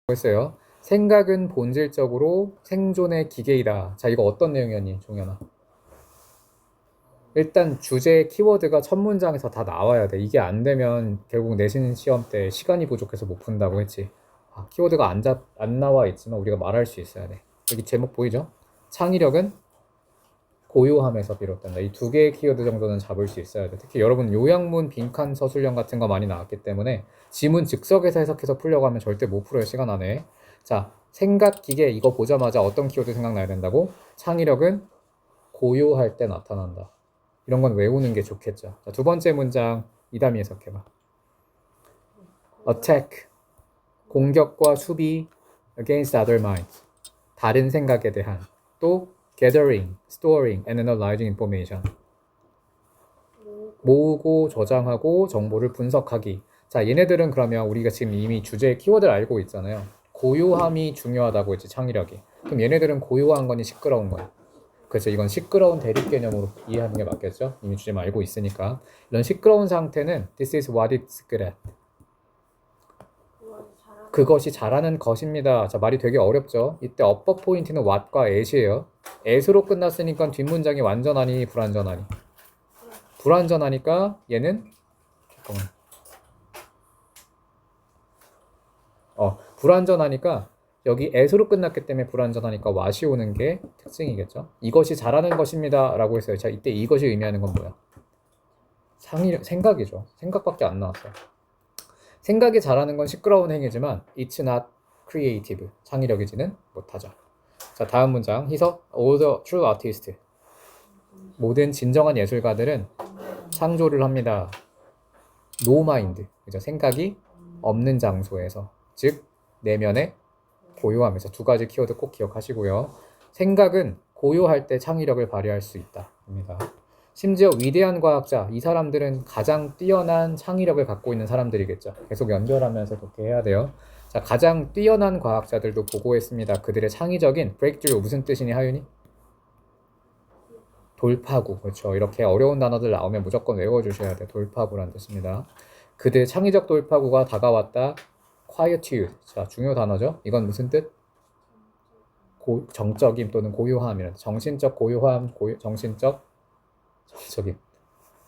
했어요. 생각은 본질적으로 생존의 기계이다. 자, 이거 어떤 내용이었니, 종현아? 일단 주제 키워드가 첫 문장에서 다 나와야 돼. 이게 안 되면 결국 내신 시험 때 시간이 부족해서 못 푼다고 했지. 키워드가 안 나와 있지만 우리가 말할 수 있어야 돼. 여기 제목 보이죠? 창의력은 고요함에서 비롯된다. 이 두 개의 키워드 정도는 잡을 수 있어야 돼. 특히 여러분 요약문, 빈칸, 서술형 같은 거 많이 나왔기 때문에 지문 즉석에서 해석해서 풀려고 하면 절대 못 풀어요, 시간 안에. 자, 생각 기계 이거 보자마자 어떤 키워드 생각나야 된다고? 창의력은 고요할 때 나타난다. 이런 건 외우는 게 좋겠죠. 자, 두 번째 문장 이담이 해석해봐. attack, 공격과 수비, against other minds, 다른 생각에 대한. 또 gathering, storing, and analyzing information, 모으고 저장하고 정보를 분석하기. 자, 얘네들은 그러면 우리가 지금 이미 주제의 키워드를 알고 있잖아요. 고요함이 중요하다고 했지, 창의력이. 그럼 얘네들은 고요한 거니 시끄러운 거야? 그래서 이건 시끄러운 대립 개념으로 이해하는 게 맞겠죠? 이미 주제만 알고 있으니까. 이런 시끄러운 상태는 this is what it's good at. 그것이 잘하는 것입니다. 자, 말이 되게 어렵죠? 이때 어법 포인트는 what과 at이에요. at으로 끝났으니까 뒷문장이 완전하니 불완전하니? 불완전하니까 얘는 잠깐만. 불완전하니까 여기 at으로 끝났기 때문에 불완전하니까 what이 오는 게 특징이겠죠? 이것이 잘하는 것입니다 라고 했어요. 자, 이때 이것이 의미하는 건 뭐야? 생각이죠. 생각밖에 안 나왔어요. 생각이 잘하는 건 시끄러운 행위지만 it's not creative, 창의력이지는 못하죠. 자, 다음 문장 희석. All the true artists, 모든 진정한 예술가들은 창조를 합니다. No mind, 그죠? 생각이 없는 장소에서, 즉 내면의 고요함에서. 두 가지 키워드 꼭 기억하시고요. 생각은 고요할 때 창의력을 발휘할 수 있다 입니다. 심지어 위대한 과학자, 이 사람들은 가장 뛰어난 창의력을 갖고 있는 사람들이겠죠. 계속 연결하면서 그렇게 해야 돼요. 자, 가장 뛰어난 과학자들도 보고했습니다. 그들의 창의적인 breakthrough, 무슨 뜻이니 하윤이? 돌파구. 그렇죠. 이렇게 어려운 단어들 나오면 무조건 외워주셔야 돼요. 돌파구란 뜻입니다. 그들의 창의적 돌파구가 다가왔다. quietude. 자, 중요 단어죠. 이건 무슨 뜻? 정적임 또는 고요함이란, 정신적 고요함, 정신적 정적임.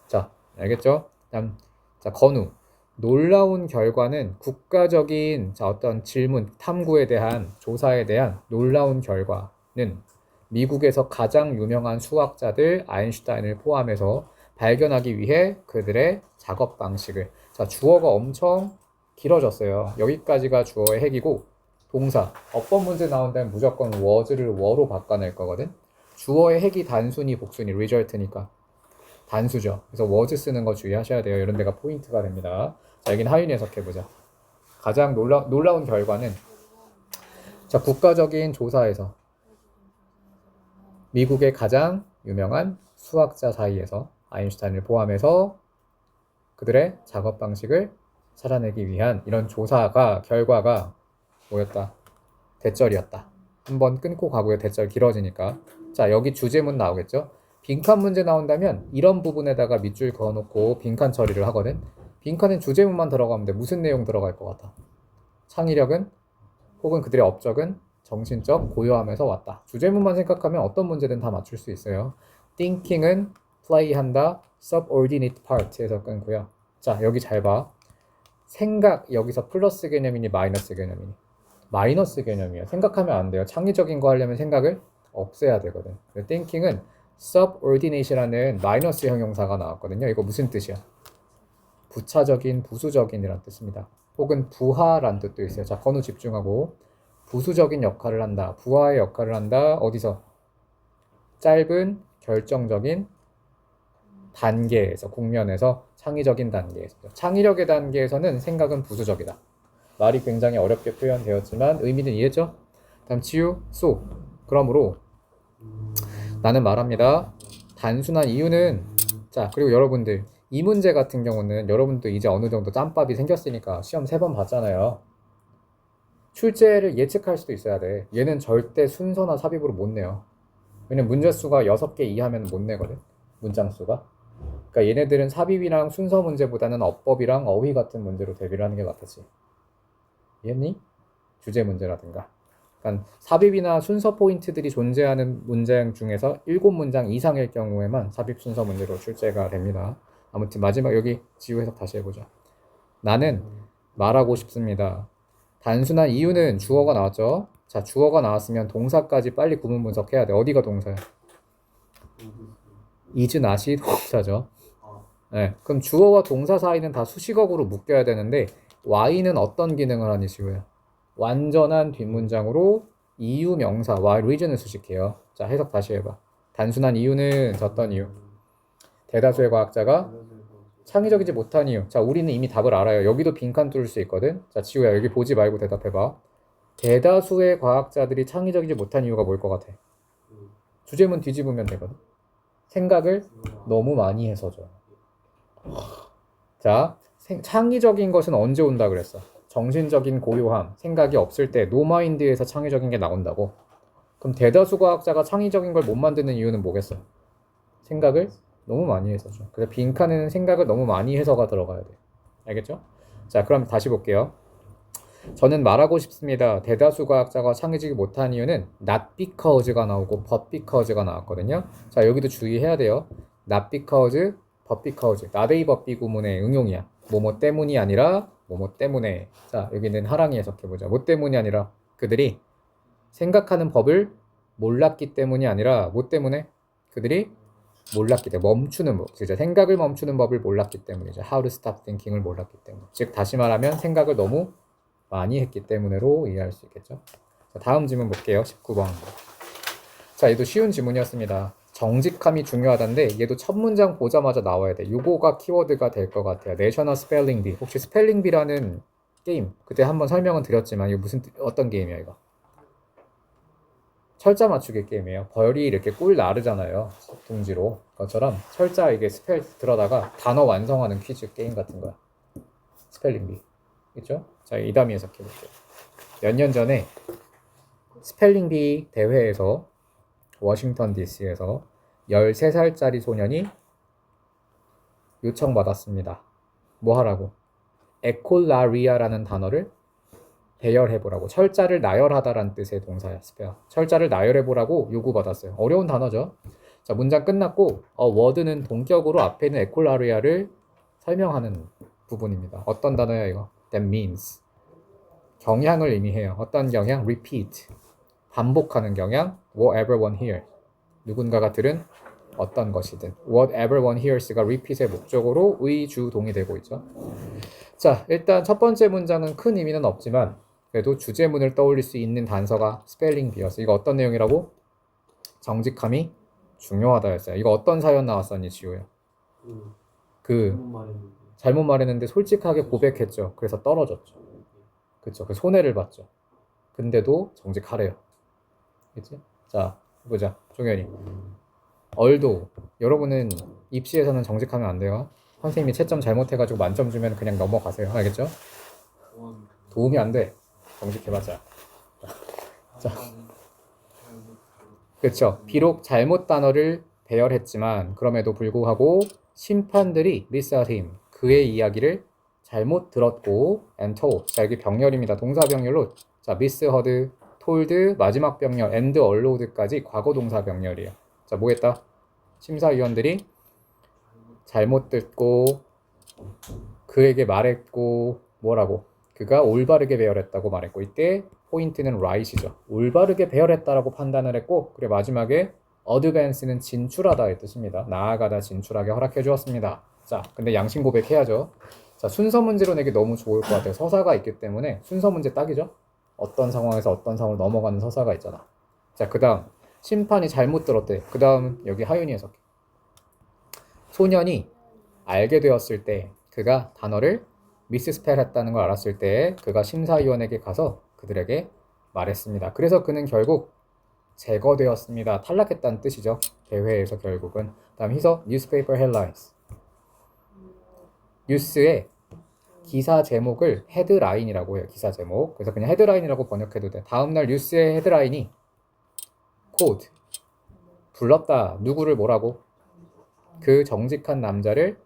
자, 알겠죠? 다음, 자, 건우. 놀라운 결과는 국가적인 어떤 질문, 탐구에 대한, 조사에 대한 놀라운 결과는 미국에서 가장 유명한 수학자들 아인슈타인을 포함해서 발견하기 위해 그들의 작업 방식을. 자, 주어가 엄청 길어졌어요. 여기까지가 주어의 핵이고, 동사, 어법 문제 나온다면 무조건 was를 were로 바꿔낼 거거든. 주어의 핵이 단순히 복순이 result니까 단수죠. 그래서 was 쓰는 거 주의하셔야 돼요. 이런 데가 포인트가 됩니다. 자, 여기는 하윤이 해석해보자. 가장 놀라운 결과는, 자, 국가적인 조사에서 미국의 가장 유명한 수학자 사이에서 아인슈타인을 포함해서 그들의 작업 방식을 찾아내기 위한 이런 조사가, 결과가 뭐였다? 대절이었다. 한번 끊고 가고요. 대절 길어지니까. 자, 여기 주제문 나오겠죠? 빈칸 문제 나온다면 이런 부분에다가 밑줄 그어놓고 빈칸 처리를 하거든. 빈칸엔 주제문만 들어가면 돼. 무슨 내용 들어갈 것 같아? 창의력은 혹은 그들의 업적은 정신적 고요함에서 왔다. 주제문만 생각하면 어떤 문제든 다 맞출 수 있어요. thinking은 play한다. subordinate part에서 끊고요. 자, 여기 잘 봐. 생각, 여기서 플러스 개념이니 마이너스 개념이니? 마이너스 개념이에요. 생각하면 안 돼요. 창의적인 거 하려면 생각을 없애야 되거든. thinking은 subordinate이라는 마이너스 형용사가 나왔거든요. 이거 무슨 뜻이야? 부차적인, 부수적인이란 뜻입니다. 혹은 부하란 뜻도 있어요. 자, 건우 집중하고. 부수적인 역할을 한다. 부하의 역할을 한다. 어디서? 짧은 결정적인 단계에서, 국면에서, 창의적인 단계에서. 창의력의 단계에서는 생각은 부수적이다. 말이 굉장히 어렵게 표현되었지만 의미는 이해했죠? 다음 지우, so. 그러므로 나는 말합니다. 단순한 이유는, 자, 그리고 여러분들 이 문제 같은 경우는 여러분도 이제 어느 정도 짬밥이 생겼으니까 시험 3번 봤잖아요. 출제를 예측할 수도 있어야 돼. 얘는 절대 순서나 삽입으로 못 내요. 왜냐면 문제 수가 6개 이하면 못 내거든. 문장 수가. 그러니까 얘네들은 삽입이랑 순서 문제보다는 어법이랑 어휘 같은 문제로 대비를 하는 게 맞겠지. 이해했니? 주제 문제라든가. 그러니까 삽입이나 순서 포인트들이 존재하는 문장 중에서 7문장 이상일 경우에만 삽입 순서 문제로 출제가 됩니다. 아무튼 마지막 여기 지우 해석 다시 해보자. 나는 말하고 싶습니다. 단순한 이유는 주어가 나왔죠. 자, 주어가 나왔으면 동사까지 빨리 구문 분석해야 돼. 어디가 동사야? is not이 동사죠. 네, 그럼 주어와 동사 사이는 다 수식어구로 묶여야 되는데 y는 어떤 기능을 하니 지우야? 완전한 뒷문장으로 이유 명사 why reason을 수식해요. 자, 해석 다시 해봐. 단순한 이유는 어떤 이유? 대다수의 과학자가 창의적이지 못한 이유. 자, 우리는 이미 답을 알아요. 여기도 빈칸 뚫을 수 있거든. 자, 지우야 여기 보지 말고 대답해봐. 대다수의 과학자들이 창의적이지 못한 이유가 뭘 것 같아? 주제문 뒤집으면 되거든. 생각을 너무 많이 해서죠. 자, 창의적인 것은 언제 온다 그랬어? 정신적인 고요함, 생각이 없을 때 노마인드에서 창의적인 게 나온다고. 그럼 대다수 과학자가 창의적인 걸 못 만드는 이유는 뭐겠어? 생각을 너무 많이 해서죠. 그래서 빈칸에는 생각을 너무 많이 해서가 들어가야 돼. 알겠죠? 자, 그럼 다시 볼게요. 저는 말하고 싶습니다. 대다수 과학자가 창의적이 못한 이유는 not because가 나오고 but because가 나왔거든요. 자, 여기도 주의해야 돼요. not because, but because. not a but b 구문의 응용이야. 뭐뭐 때문이 아니라 뭐뭐 때문에. 자, 여기는 하랑이 해석해보자. 뭐 때문이 아니라 그들이 생각하는 법을 몰랐기 때문이 아니라 뭐 때문에? 그들이 몰랐기 때문에 멈추는 법, 그죠? 생각을 멈추는 법을 몰랐기 때문이죠. How to stop thinking을 몰랐기 때문에. 즉 다시 말하면 생각을 너무 많이 했기 때문에로 이해할 수 있겠죠. 자, 다음 질문 볼게요. 19번. 자, 얘도 쉬운 질문이었습니다. 정직함이 중요하다는데 얘도 첫 문장 보자마자 나와야 돼. 요거가 키워드가 될 것 같아요. 내셔널 스펠링 비. 혹시 스펠링 비라는 게임 그때 한번 설명은 드렸지만 이거 어떤 게임이야 이거? 철자 맞추기 게임이에요. 벌이 이렇게 꿀 나르잖아요. 둥지로. 그것처럼 철자 이게 스펠 들어다가 단어 완성하는 퀴즈 게임 같은 거야. 스펠링 비. 그렇죠? 자, 이담이 해석해 볼게요. 몇 년 전에 스펠링 비 대회에서 워싱턴 DC에서 13살짜리 소년이 요청받았습니다. 뭐 하라고? 에콜라리아라는 단어를 배열해보라고. 철자를 나열하다라는 뜻의 동사야. 스페어. 철자를 나열해보라고 요구받았어요. 어려운 단어죠. 자, 문장 끝났고 워드는 동격으로 앞에 있는 에콜라리아를 설명하는 부분입니다. 어떤 단어야 이거? That means. 경향을 의미해요. 어떤 경향? Repeat. 반복하는 경향. What everyone hears. 누군가가 들은 어떤 것이든. What everyone hears가 repeat의 목적으로 의주동이 되고 있죠. 자, 일단 첫 번째 문장은 큰 의미는 없지만 그래도 주제문을 떠올릴 수 있는 단서가 스펠링 비였어. 이거 어떤 내용이라고? 정직함이 중요하다였어요. 이거 어떤 사연 나왔었니, 지우야? 잘못 말했는데 솔직하게 고백했죠. 그래서 떨어졌죠. 그쵸? 그 손해를 봤죠. 근데도 정직하래요. 그치? 자, 보자. 종현이. 얼도 여러분은 입시에서는 정직하면 안 돼요. 선생님이 채점 잘못해가지고 만점 주면 그냥 넘어가세요. 알겠죠? 도움이 안 돼. 정직해봤자. 자, 그렇죠. 비록 잘못 단어를 배열했지만 그럼에도 불구하고 심판들이 리스트 him 그의 이야기를 잘못 들었고 and told. 자, 여기 병렬입니다. 동사 병렬로 자, misheard, told, 마지막 병렬 and allowed까지 과거 동사 병렬이에요. 자, 뭐 했다? 심사위원들이 잘못 듣고 그에게 말했고 뭐라고? 그가 올바르게 배열했다고 말했고 이때 포인트는 right이죠. 올바르게 배열했다라고 판단을 했고 그리고 마지막에 advance는 진출하다의 뜻입니다. 나아가다 진출하게 허락해 주었습니다. 자, 근데 양심 고백해야죠. 자, 순서 문제로 내기 너무 좋을 것 같아요. 서사가 있기 때문에 순서 문제 딱이죠. 어떤 상황에서 어떤 상황을 넘어가는 서사가 있잖아. 자, 그 다음 심판이 잘못 들었대. 그 다음 여기 하윤이 해석해. 소년이 알게 되었을 때 그가 단어를 미스스펠했다는 걸 알았을 때 그가 심사위원에게 가서 그들에게 말했습니다. 그래서 그는 결국 제거되었습니다. 탈락했다는 뜻이죠. 대회에서 결국은. 다음 희서 newspaper headlines. 뉴스의 기사 제목을 헤드라인이라고 해요. 기사 제목. 그래서 그냥 헤드라인이라고 번역해도 돼. 다음날 뉴스의 헤드라인이 quote 불렀다. 누구를 뭐라고? 그 정직한 남자를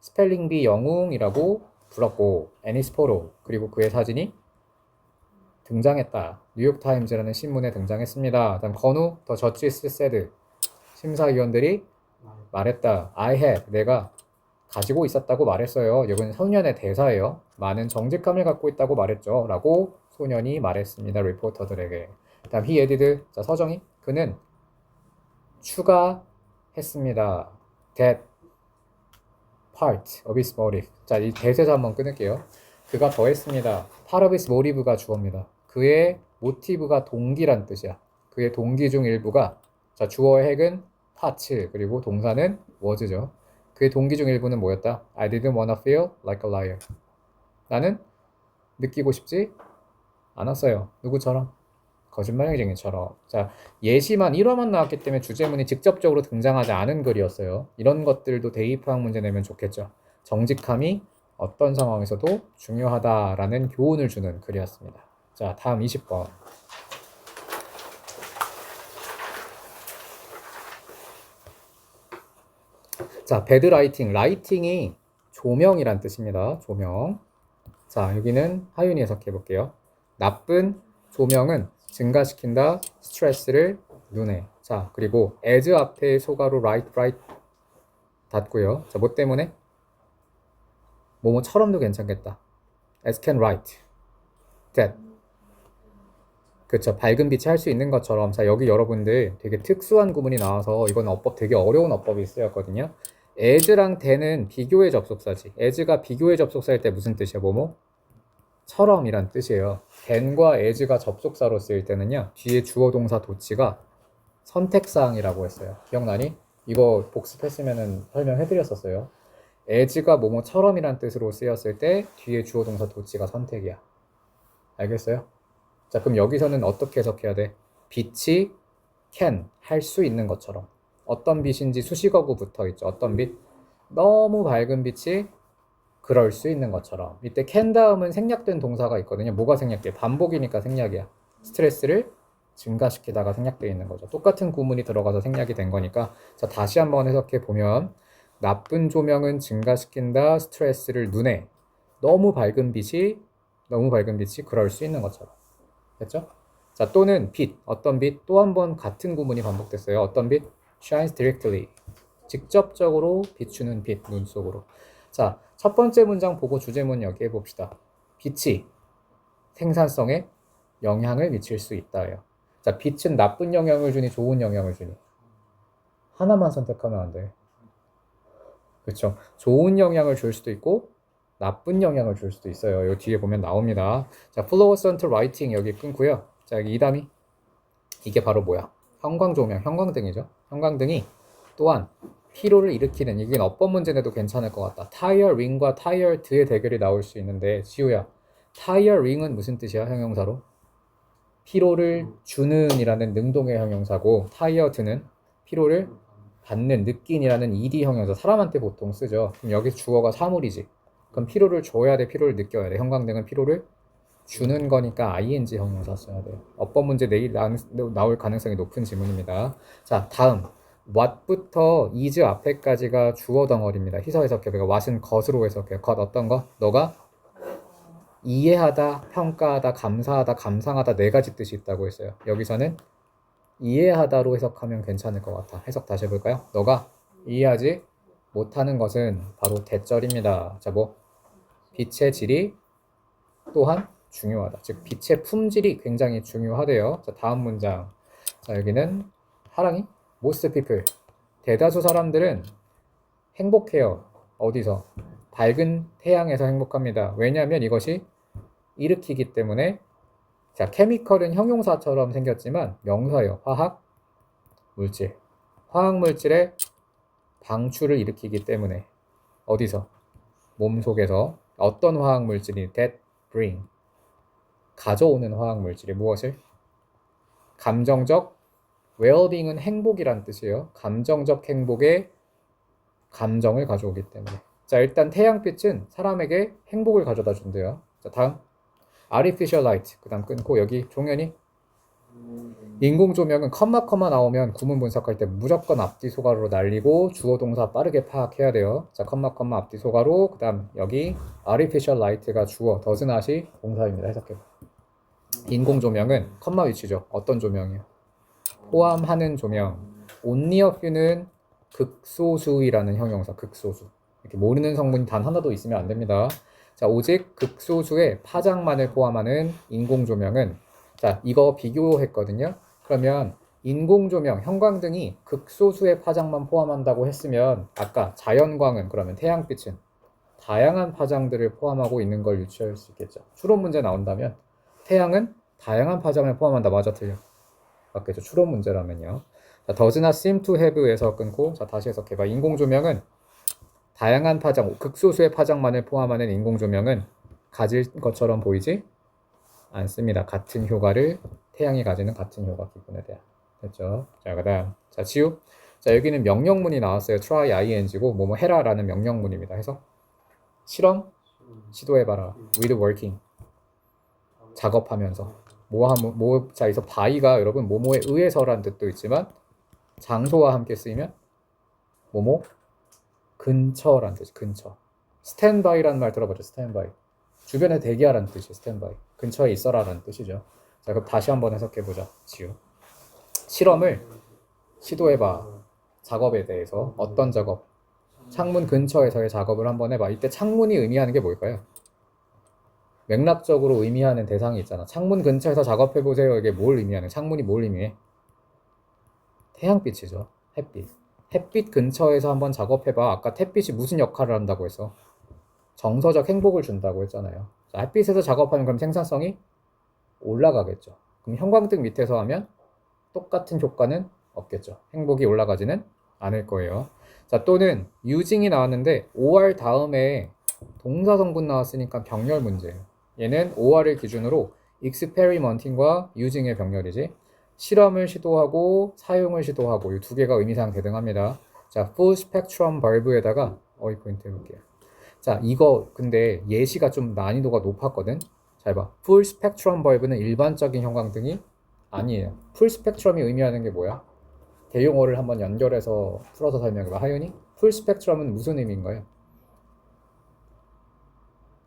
스펠링 비 영웅이라고 불렀고 애니스 포로 그리고 그의 사진이 등장했다. 뉴욕타임즈라는 신문에 등장했습니다. 다음 건우 더 저지스 세드 심사위원들이 말했다. I had 내가 가지고 있었다고 말했어요. 이건 소년의 대사예요. 많은 정직함을 갖고 있다고 말했죠. 라고 소년이 말했습니다. 리포터들에게. 다음 he added 자 서정이 그는 추가했습니다. That part of his motive. 자, 이 대세서 한번 끊을게요. 그가 더했습니다. part of his motive가 주어입니다. 그의 모티브가 동기란 뜻이야. 그의 동기 중 일부가 자 주어의 핵은 part 그리고 동사는 was죠. 그의 동기 중 일부는 뭐였다? I didn't wanna feel like a liar. 나는 느끼고 싶지 않았어요. 누구처럼? 거짓말쟁이처럼. 자, 예시만 1화만 나왔기 때문에 주제문이 직접적으로 등장하지 않은 글이었어요. 이런 것들도 대입학 문제 내면 좋겠죠. 정직함이 어떤 상황에서도 중요하다라는 교훈을 주는 글이었습니다. 자, 다음 20번. 자, 배드 라이팅. 라이팅이 조명이란 뜻입니다. 조명. 자, 여기는 하윤이 해석해 볼게요. 나쁜 조명은 증가시킨다 스트레스를 눈에. 자, 그리고 as 앞에 소가로 right 닫고요. 자, 뭐 때문에? 뭐뭐처럼도 괜찮겠다. as can write that. 그쵸. 밝은 빛이 할 수 있는 것처럼. 자, 여기 여러분들 되게 특수한 구문이 나와서 이건 어법 되게 어려운 어법이 쓰였거든요. as랑 then은 비교의 접속사지. as가 비교의 접속사일 때 무슨 뜻이야? 뭐뭐? 처럼이란 뜻이에요. then과 as가 접속사로 쓰일 때는요. 뒤에 주어 동사 도치가 선택사항이라고 했어요. 기억나니? 이거 복습했으면 설명해드렸었어요. as가 뭐뭐처럼이란 뜻으로 쓰였을 때 뒤에 주어 동사 도치가 선택이야. 알겠어요? 자, 그럼 여기서는 어떻게 해석해야 돼? 빛이 can, 할 수 있는 것처럼. 어떤 빛인지 수식어구 붙어 있죠. 어떤 빛? 너무 밝은 빛이 그럴 수 있는 것처럼. 이때 can 다음은 생략된 동사가 있거든요. 뭐가 생략돼? 반복이니까 생략이야. 스트레스를 증가시키다가 생략되어 있는 거죠. 똑같은 구문이 들어가서 생략이 된 거니까. 자, 다시 한번 해석해 보면 나쁜 조명은 증가시킨다 스트레스를 눈에. 너무 밝은 빛이 그럴 수 있는 것처럼. 됐죠? 자, 또는 빛, 어떤 빛, 또 한 번 같은 구문이 반복됐어요. 어떤 빛? shines directly. 직접적으로 비추는 빛, 눈 속으로. 자, 첫 번째 문장 보고 주제문 여기 해봅시다. 빛이 생산성에 영향을 미칠 수 있다예요. 자, 빛은 나쁜 영향을 주니 좋은 영향을 주니? 하나만 선택하면 안 돼. 그렇죠? 좋은 영향을 줄 수도 있고 나쁜 영향을 줄 수도 있어요. 여기 뒤에 보면 나옵니다. 자, fluorescent lighting 여기 끊고요. 자, 여기 이 다음이 이게 바로 뭐야? 형광조명, 형광등이죠. 형광등이 또한 피로를 일으키는 이게 어법 문제 내도 괜찮을 것 같다. 타이어 링과 타이어 드의 대결이 나올 수 있는데 지우야, 타이어 링은 무슨 뜻이야? 형용사로? 피로를 주는 이라는 능동의 형용사고 타이어 드는 피로를 받는, 느낀이라는 ed 형용사 사람한테 보통 쓰죠. 그럼 여기 주어가 사물이지. 그럼 피로를 줘야 돼, 피로를 느껴야 돼. 형광등은 피로를 주는 거니까 ing 형용사 써야 돼요. 어법 문제 내일 나올 가능성이 높은 지문입니다. 자, 다음 what부터 is 앞에까지가 주어 덩어리입니다. 희서 해석해. 내가 what은 것으로 해석해. 것 어떤 거? 너가 이해하다, 평가하다, 감사하다, 감상하다 네 가지 뜻이 있다고 했어요. 여기서는 이해하다로 해석하면 괜찮을 것 같아. 해석 다시 해볼까요? 너가 이해하지 못하는 것은 바로 대절입니다. 자, 뭐 빛의 질이 또한 중요하다. 즉 빛의 품질이 굉장히 중요하대요. 자, 다음 문장. 자, 여기는 하랑이 most people 대다수 사람들은 행복해요. 어디서? 밝은 태양에서 행복합니다. 왜냐하면 이것이 일으키기 때문에. 자, 케미컬은 형용사처럼 생겼지만 명사예요. 화학 물질. 화학 물질의 방출을 일으키기 때문에. 어디서? 몸 속에서. 어떤 화학 물질이 that bring 가져오는 화학 물질이 무엇을? 감정적 well-being은 행복이란 뜻이에요. 감정적 행복에 감정을 가져오기 때문에. 자, 일단 태양빛은 사람에게 행복을 가져다 준대요. 자, 다음 artificial light. 그 다음 끊고 여기 종현이 인공 조명은 컴마 나오면 구문 분석할 때 무조건 앞뒤 소가로 날리고 주어 동사 빠르게 파악해야 돼요. 자, 컴마 앞뒤 소가로. 그 다음 여기 artificial light가 주어, does not이 동사입니다. 해석해. 인공 조명은 컴마 위치죠. 어떤 조명이요? 포함하는 조명. only a few는 극소수이라는 형용사. 극소수. 이렇게 모르는 성분이 단 하나도 있으면 안 됩니다. 자, 오직 극소수의 파장만을 포함하는 인공 조명은, 자, 이거 비교했거든요. 그러면 인공 조명, 형광등이 극소수의 파장만 포함한다고 했으면 아까 자연광은, 그러면 태양빛은 다양한 파장들을 포함하고 있는 걸 유추할 수 있겠죠. 추론 문제 나온다면 태양은 다양한 파장을 포함한다. 맞아, 틀려? 맞겠죠. 추론 문제라면요. 자, does not seem to have에서 끊고, 자, 다시 해석해봐. 인공 조명은 다양한 파장, 극소수의 파장만을 포함하는 인공 조명은 가질 것처럼 보이지 않습니다. 같은 효과를, 태양이 가지는 같은 효과 기분에 대한. 됐죠? 자, 그 다음. 자, 지우. 자, 여기는 명령문이 나왔어요. try ing고, 뭐뭐 해라라는 명령문입니다. 해서 실험, 시도해봐라. with working. 작업하면서. 자, 여기서 by가 여러분, 뭐뭐에 의해서라는 뜻도 있지만, 장소와 함께 쓰이면, 뭐뭐 근처라는 뜻이, 근처. 스탠바이라는 말 들어봤죠? 스탠바이. 주변에 대기하라는 뜻이 스탠바이. 근처에 있어라라는 뜻이죠. 자, 그럼 다시 한번 해석해보자. 지우. 실험을 시도해봐. 작업에 대해서. 어떤 작업? 창문 근처에서의 작업을 한번 해봐. 이때 창문이 의미하는 게 뭘까요? 맥락적으로 의미하는 대상이 있잖아. 창문 근처에서 작업해보세요. 이게 뭘 의미하는? 창문이 뭘 의미해? 태양빛이죠. 햇빛. 햇빛 근처에서 한번 작업해봐. 아까 햇빛이 무슨 역할을 한다고 해서? 정서적 행복을 준다고 했잖아요. 자, 햇빛에서 작업하면 그럼 생산성이 올라가겠죠. 그럼 형광등 밑에서 하면 똑같은 효과는 없겠죠. 행복이 올라가지는 않을 거예요. 자, 또는 using이 나왔는데 or 다음에 동사 성분 나왔으니까 병렬 문제예요. 얘는 or를 기준으로 experimenting과 using의 병렬이지. 실험을 시도하고 사용을 시도하고 이 두 개가 의미상 대등합니다. 자, full spectrum bulb에다가 포인트 해볼게요. 자, 이거 근데 예시가 좀 난이도가 높았거든. 잘 봐. full spectrum bulb는 일반적인 형광등이 아니에요. full spectrum이 의미하는 게 뭐야? 대용어를 한번 연결해서 풀어서 설명해봐. 하윤이? full spectrum은 무슨 의미인가요?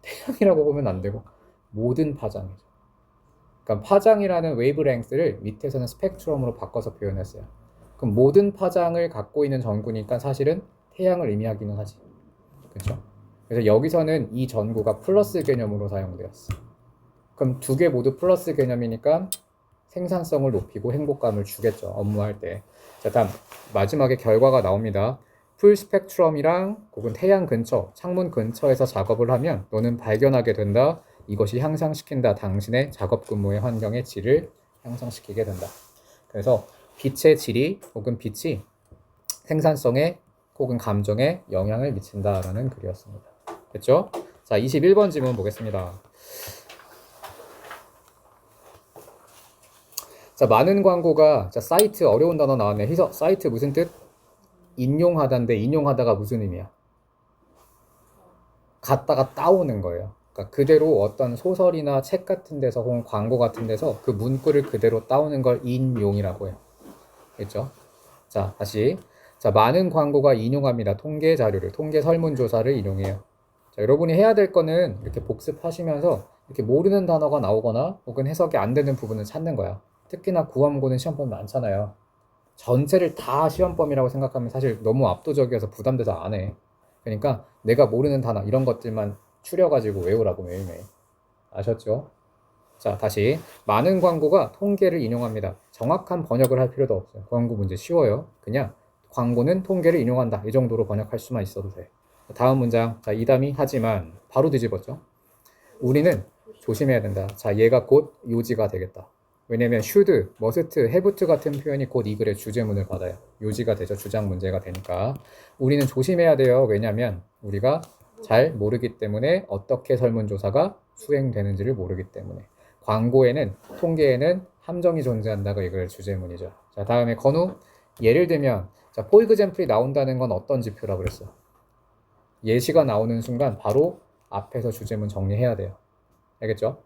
태양이라고 보면 안 되고 모든 파장이죠. 그러니까 파장이라는 웨이브랭스를 밑에서는 스펙트럼으로 바꿔서 표현했어요. 그럼 모든 파장을 갖고 있는 전구니까 사실은 태양을 의미하기는 하지. 그렇죠? 그래서 여기서는 이 전구가 플러스 개념으로 사용되었어. 그럼 두 개 모두 플러스 개념이니까 생산성을 높이고 행복감을 주겠죠. 업무할 때. 자, 다음 마지막에 결과가 나옵니다. 풀 스펙트럼이랑 혹은 태양 근처, 창문 근처에서 작업을 하면 너는 발견하게 된다. 이것이 향상시킨다. 당신의 작업 근무의 환경의 질을 향상시키게 된다. 그래서 빛의 질이 혹은 빛이 생산성에 혹은 감정에 영향을 미친다라는 글이었습니다. 됐죠? 자, 21번 질문 보겠습니다. 자, 많은 광고가, 자, 사이트 어려운 단어 나왔네. 희서, 사이트 무슨 뜻? 인용하다인데 인용하다가 무슨 의미야? 갖다가 따오는 거예요. 그러니까 그대로 어떤 소설이나 책 같은 데서 혹은 광고 같은 데서 그 문구를 그대로 따오는 걸 인용이라고 해요. 됐죠? 자, 다시. 자, 많은 광고가 인용합니다. 통계 자료를, 통계 설문조사를 인용해요. 자, 여러분이 해야 될 거는 이렇게 복습하시면서 이렇게 모르는 단어가 나오거나 혹은 해석이 안 되는 부분을 찾는 거야. 특히나 구암고는 시험범위 많잖아요. 전체를 다 시험범위라고 생각하면 사실 너무 압도적이어서 부담돼서 안 해. 그러니까 내가 모르는 단어 이런 것들만 추려가지고 외우라고 매일매일. 아셨죠? 자, 다시. 많은 광고가 통계를 인용합니다. 정확한 번역을 할 필요도 없어요. 광고 문제 쉬워요. 그냥 광고는 통계를 인용한다. 이 정도로 번역할 수만 있어도 돼. 다음 문장. 자, 이담이 하지만 바로 뒤집었죠. 우리는 조심해야 된다. 자, 얘가 곧 요지가 되겠다. 왜냐면 should, must, have to 같은 표현이 곧 이 글의 주제문을 받아요. 요지가 되죠. 주장 문제가 되니까. 우리는 조심해야 돼요. 왜냐면 우리가 잘 모르기 때문에 어떻게 설문조사가 수행되는지를 모르기 때문에. 광고에는, 통계에는 함정이 존재한다가 이 글의 주제문이죠. 자, 다음에 건우. 예를 들면, 자, for example이 나온다는 건 어떤 지표라고 그랬어? 예시가 나오는 순간 바로 앞에서 주제문 정리해야 돼요. 알겠죠?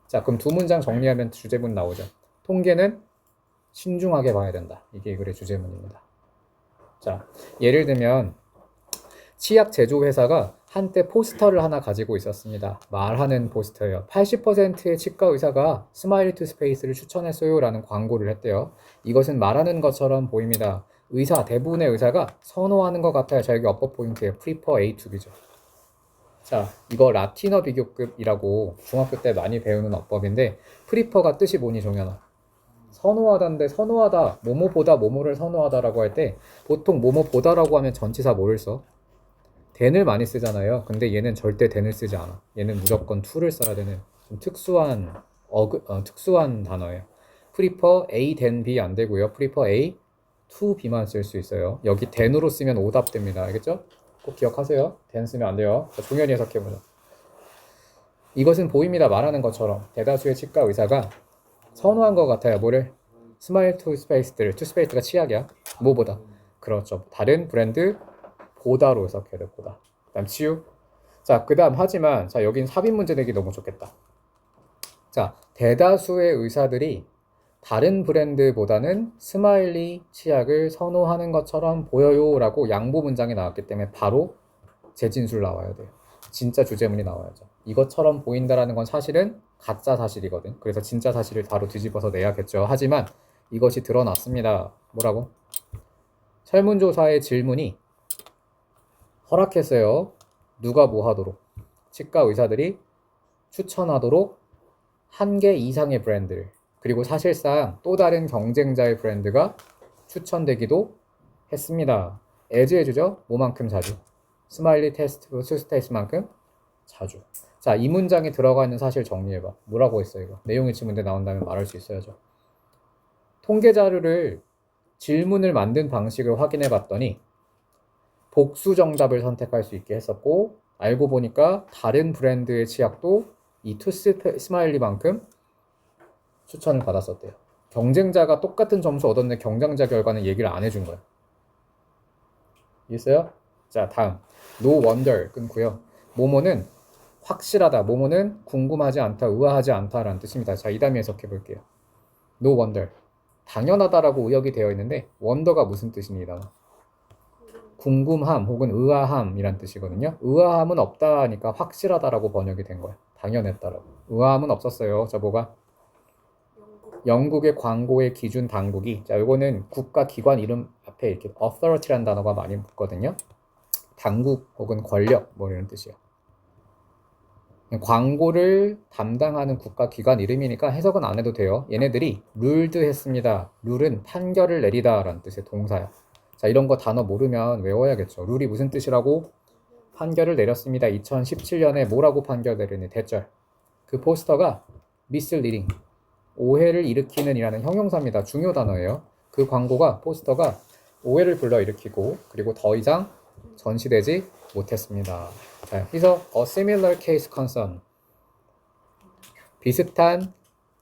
자, 그럼 두 문장 정리하면 주제문 나오죠. 통계는 신중하게 봐야 된다. 이게 이 글의 주제문입니다. 자, 예를 들면 치약 제조 회사가 한때 포스터를 하나 가지고 있었습니다. 말하는 포스터예요. 80%의 치과 의사가 스마일 투 스페이스를 추천했어요 라는 광고를 했대요. 이것은 말하는 것처럼 보입니다. 대부분의 의사가 선호하는 것 같아요. 자, 여기 업법 포인트에 프리퍼 A to B죠. 자, 이거 라틴어 비교급이라고 중학교 때 많이 배우는 어법인데 프리퍼가 뜻이 뭐니 정연아? 선호하다인데 선호하다, 뭐뭐보다 뭐뭐를 선호하다라고 할 때 보통 뭐뭐보다라고 하면 전치사 뭐를 써? then을 많이 쓰잖아요. 근데 얘는 절대 then을 쓰지 않아. 얘는 무조건 to를 써야 되는 좀 특수한 단어예요. prefer A than B 안 되고요. prefer A to B만 쓸 수 있어요. 여기 then으로 쓰면 오답됩니다. 알겠죠? 꼭 기억하세요. than 쓰면 안 돼요. 자, 종현이 해석해보자. 이것은 보입니다. 말하는 것처럼 대다수의 치과 의사가 선호한 것 같아요. 뭐를? 스마일 투 스페이스들. 투 스페이스가 치약이야. 뭐보다? 그렇죠. 다른 브랜드 보다로 해석해야 돼. 보다. 그다음 치유. 자, 그다음 하지만 자, 여긴 삽입 문제 내기 너무 좋겠다. 자, 대다수의 의사들이 다른 브랜드보다는 스마일리 치약을 선호하는 것처럼 보여요 라고 양보 문장이 나왔기 때문에 바로 재진술 나와야 돼요. 진짜 주제문이 나와야죠. 이것처럼 보인다라는 건 사실은 가짜 사실이거든. 그래서 진짜 사실을 바로 뒤집어서 내야겠죠. 하지만 이것이 드러났습니다. 뭐라고? 설문조사의 질문이 허락했어요. 누가 뭐 하도록? 치과 의사들이 추천하도록 1개 이상의 브랜드를, 그리고 사실상 또 다른 경쟁자의 브랜드가 추천되기도 했습니다. as 해주죠? 뭐만큼 자주? 스마일리 테스트 투스테이스만큼 자주. 자, 이 문장에 들어가 있는 사실 정리해봐. 뭐라고 했어 이거? 내용일치 문제 나온다면 말할 수 있어야죠. 통계 자료를 질문을 만든 방식을 확인해 봤더니 복수 정답을 선택할 수 있게 했었고, 알고 보니까 다른 브랜드의 치약도 이 스마일리만큼 추천을 받았었대요. 경쟁자가 똑같은 점수 얻었는데 경쟁자 결과는 얘기를 안 해준 거야. 있어요? 자, 다음 no wonder 끊고요. 뭐뭐는 확실하다, 뭐뭐는 궁금하지 않다, 의아하지 않다라는 뜻입니다. 자, 이 다음에 해석해 볼게요. no wonder, 당연하다라고 의역이 되어 있는데 wonder가 무슨 뜻입니다. 궁금함 혹은 의아함이란 뜻이거든요. 의아함은 없다 하니까 확실하다라고 번역이 된 거야. 당연했다라고. 의아함은 없었어요. 자, 뭐가? 영국의 광고의 기준 당국이, 자, 이거는 국가 기관 이름 앞에 이렇게 authority라는 단어가 많이 붙거든요. 당국 혹은 권력 뭐 이런 뜻이에요. 광고를 담당하는 국가 기관 이름이니까 해석은 안 해도 돼요. 얘네들이 ruled 했습니다. 룰은 판결을 내리다 라는 뜻의 동사야. 자, 이런 거 단어 모르면 외워야겠죠. 룰이 무슨 뜻이라고? 판결을 내렸습니다. 2017년에 뭐라고 판결 내리니? 대절. 그 포스터가 misleading, 오해를 일으키는 이라는 형용사입니다. 중요 단어예요. 그 광고가, 포스터가 오해를 불러일으키고 그리고 더 이상 전시되지 못했습니다. 자, 그래서 a similar case concern, 비슷한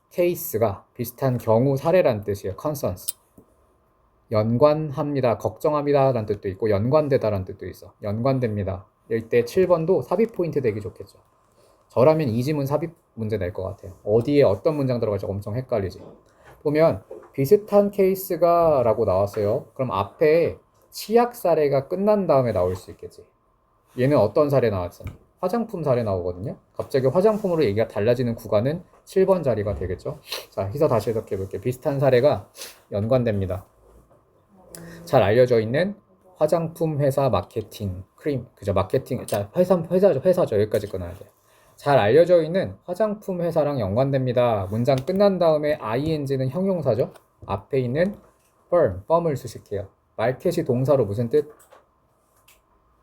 케이스가, 비슷한 경우 사례란 뜻이에요. concerns, 연관합니다, 걱정합니다 라는 뜻도 있고 연관되다 라는 뜻도 있어. 연관됩니다. 이때 7번도 삽입 포인트 되기 좋겠죠. 저라면 이 지문 삽입 문제 낼 것 같아요. 어디에 어떤 문장 들어갈지 엄청 헷갈리지. 보면 비슷한 케이스가 라고 나왔어요. 그럼 앞에 치약 사례가 끝난 다음에 나올 수 있겠지. 얘는 어떤 사례 나왔어? 화장품 사례 나오거든요. 갑자기 화장품으로 얘기가 달라지는 구간은 7번 자리가 되겠죠. 자, 희서 다시 해석해 볼게요. 비슷한 사례가 연관됩니다. 잘 알려져 있는 화장품 회사 마케팅, 크림, 그죠? 마케팅, 자, 회사죠. 여기까지 끊어야 돼요. 잘 알려져 있는 화장품 회사랑 연관됩니다. 문장 끝난 다음에 ing는 형용사죠. 앞에 있는 firm을 수식해요. 마켓이 동사로 무슨 뜻?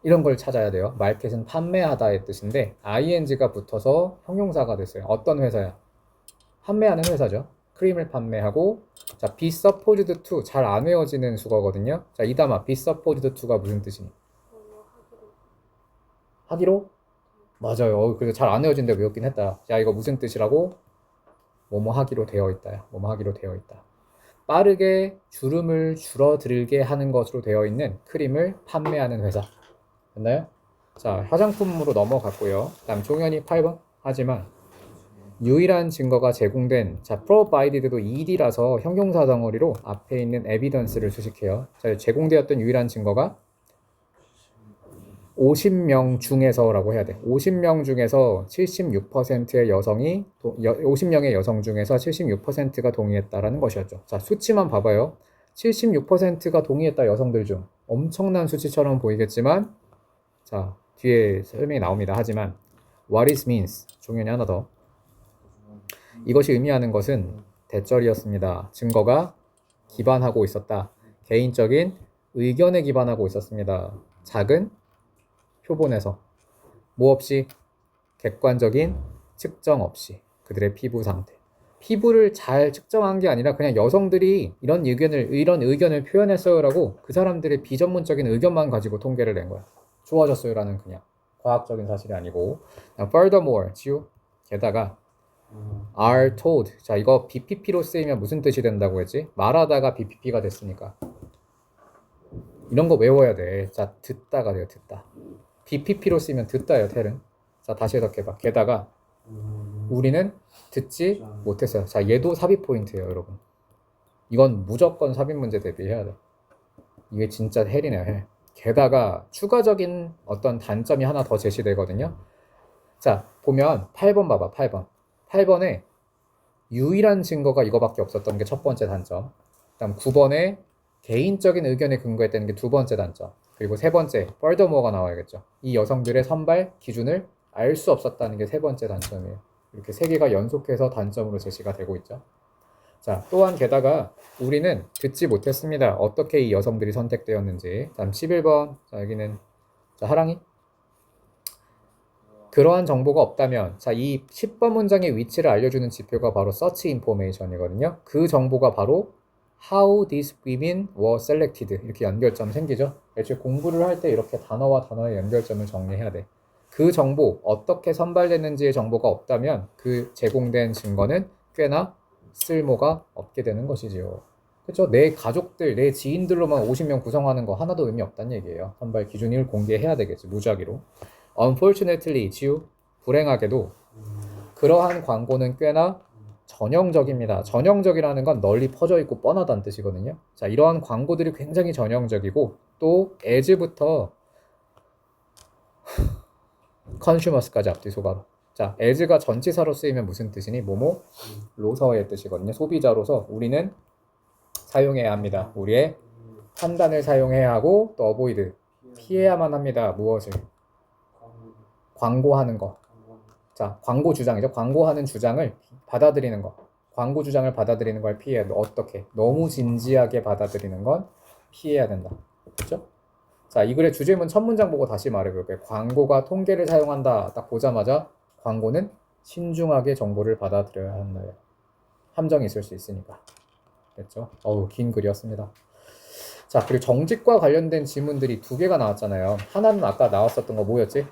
이런 걸 찾아야 돼요. 마켓은 판매하다의 뜻인데 ing가 붙어서 형용사가 됐어요. 어떤 회사야? 판매하는 회사죠. 크림을 판매하고, 자, be supposed to, 잘 안 외워지는 수거거든요. 자, 이 단어 be supposed to가 무슨 뜻이니? 하기로? 맞아요. 그래서 잘 안 외워진데 외웠긴 했다. 자, 이거 무슨 뜻이라고? 뭐뭐 하기로 되어 있다. 뭐뭐 하기로 되어 있다. 빠르게 주름을 줄어들게 하는 것으로 되어 있는 크림을 판매하는 회사. 됐나요? 자, 화장품으로 넘어갔고요. 다음 종현이 8번. 하지만 유일한 증거가 제공된, 자, provided도 ed라서 형용사 덩어리로 앞에 있는 evidence를 수식해요. 자, 제공되었던 유일한 증거가 50명 중에서라고 해야 돼. 50명 중에서 76%의 여성이 50명의 여성 중에서 76%가 동의했다라는 것이었죠. 자, 수치만 봐봐요. 76%가 동의했다 여성들 중 엄청난 수치처럼 보이겠지만 자, 뒤에 설명이 나옵니다. 하지만 what it means 종현이 하나 더. 이것이 의미하는 것은 대절이었습니다. 증거가 기반하고 있었다. 개인적인 의견에 기반하고 있었습니다. 작은 표본에서 뭐 없이 객관적인 측정 없이 그들의 피부 상태. 피부를 잘 측정한 게 아니라 그냥 여성들이 이런 의견을 표현했어요라고 그 사람들의 비전문적인 의견만 가지고 통계를 낸 거야. 좋아졌어요라는 그냥 과학적인 사실이 아니고. Furthermore, 지우. 게다가 are told. 자, 이거 BPP로 쓰이면 무슨 뜻이 된다고 했지? 말하다가 BPP가 됐으니까. 이런 거 외워야 돼. 자, 듣다가 돼요. 듣다. BPP로 쓰이면 듣다예요. 텔은. 자, 다시 해석해봐. 게다가 우리는 듣지 못했어요. 자, 얘도 삽입 포인트예요, 여러분. 이건 무조건 삽입 문제 대비해야 돼. 이게 진짜 헬이네요, 헬. 게다가 추가적인 어떤 단점이 하나 더 제시되거든요. 자, 보면 8번 봐봐. 8번에 유일한 증거가 이거밖에 없었던 게 첫 번째 단점. 그다음 9번에 개인적인 의견에 근거했다는 게 두 번째 단점. 그리고 세 번째, furthermore가 나와야겠죠. 이 여성들의 선발 기준을 알 수 없었다는 게 세 번째 단점이에요. 이렇게 세 개가 연속해서 단점으로 제시가 되고 있죠. 자, 또한 게다가 우리는 듣지 못했습니다. 어떻게 이 여성들이 선택되었는지. 다음 11번. 자, 여기는 자, 하랑이. 그러한 정보가 없다면, 자, 이 10번 문장의 위치를 알려주는 지표가 바로 search information이거든요. 그 정보가 바로 how these women were selected. 이렇게 연결점 생기죠. 애초에 공부를 할 때 이렇게 단어와 단어의 연결점을 정리해야 돼. 그 정보, 어떻게 선발됐는지의 정보가 없다면 그 제공된 증거는 꽤나 쓸모가 없게 되는 것이지요. 그렇죠? 내 가족들, 내 지인들로만 50명 구성하는 거 하나도 의미 없다는 얘기예요. 선발 기준을 공개해야 되겠지, 무작위로. Unfortunately, 지우, 불행하게도 그러한 광고는 꽤나 전형적입니다. 전형적이라는 건 널리 퍼져 있고 뻔하다는 뜻이거든요. 자, 이러한 광고들이 굉장히 전형적이고 또 as부터 consumers까지 앞뒤소가로. 자, as가 전치사로 쓰이면 무슨 뜻이니? 뭐뭐 로서의 뜻이거든요. 소비자로서 우리는 사용해야 합니다. 우리의 판단을 사용해야 하고 또 avoid 피해야만 합니다. 무엇을? 광고하는 거. 자, 광고 주장이죠. 광고하는 주장을 받아들이는 거. 광고 주장을 받아들이는 걸 피해야 돼. 어떻게? 너무 진지하게 받아들이는 건 피해야 된다. 그렇죠? 자, 이 글의 주제문 첫 문장 보고 다시 말해볼게요. 광고가 통계를 사용한다. 딱 보자마자 광고는 신중하게 정보를 받아들여야 한다. 함정이 있을 수 있으니까. 됐죠? 어우, 긴 글이었습니다. 자, 그리고 정직과 관련된 지문들이 두 개가 나왔잖아요. 하나는 아까 나왔었던 거 뭐였지?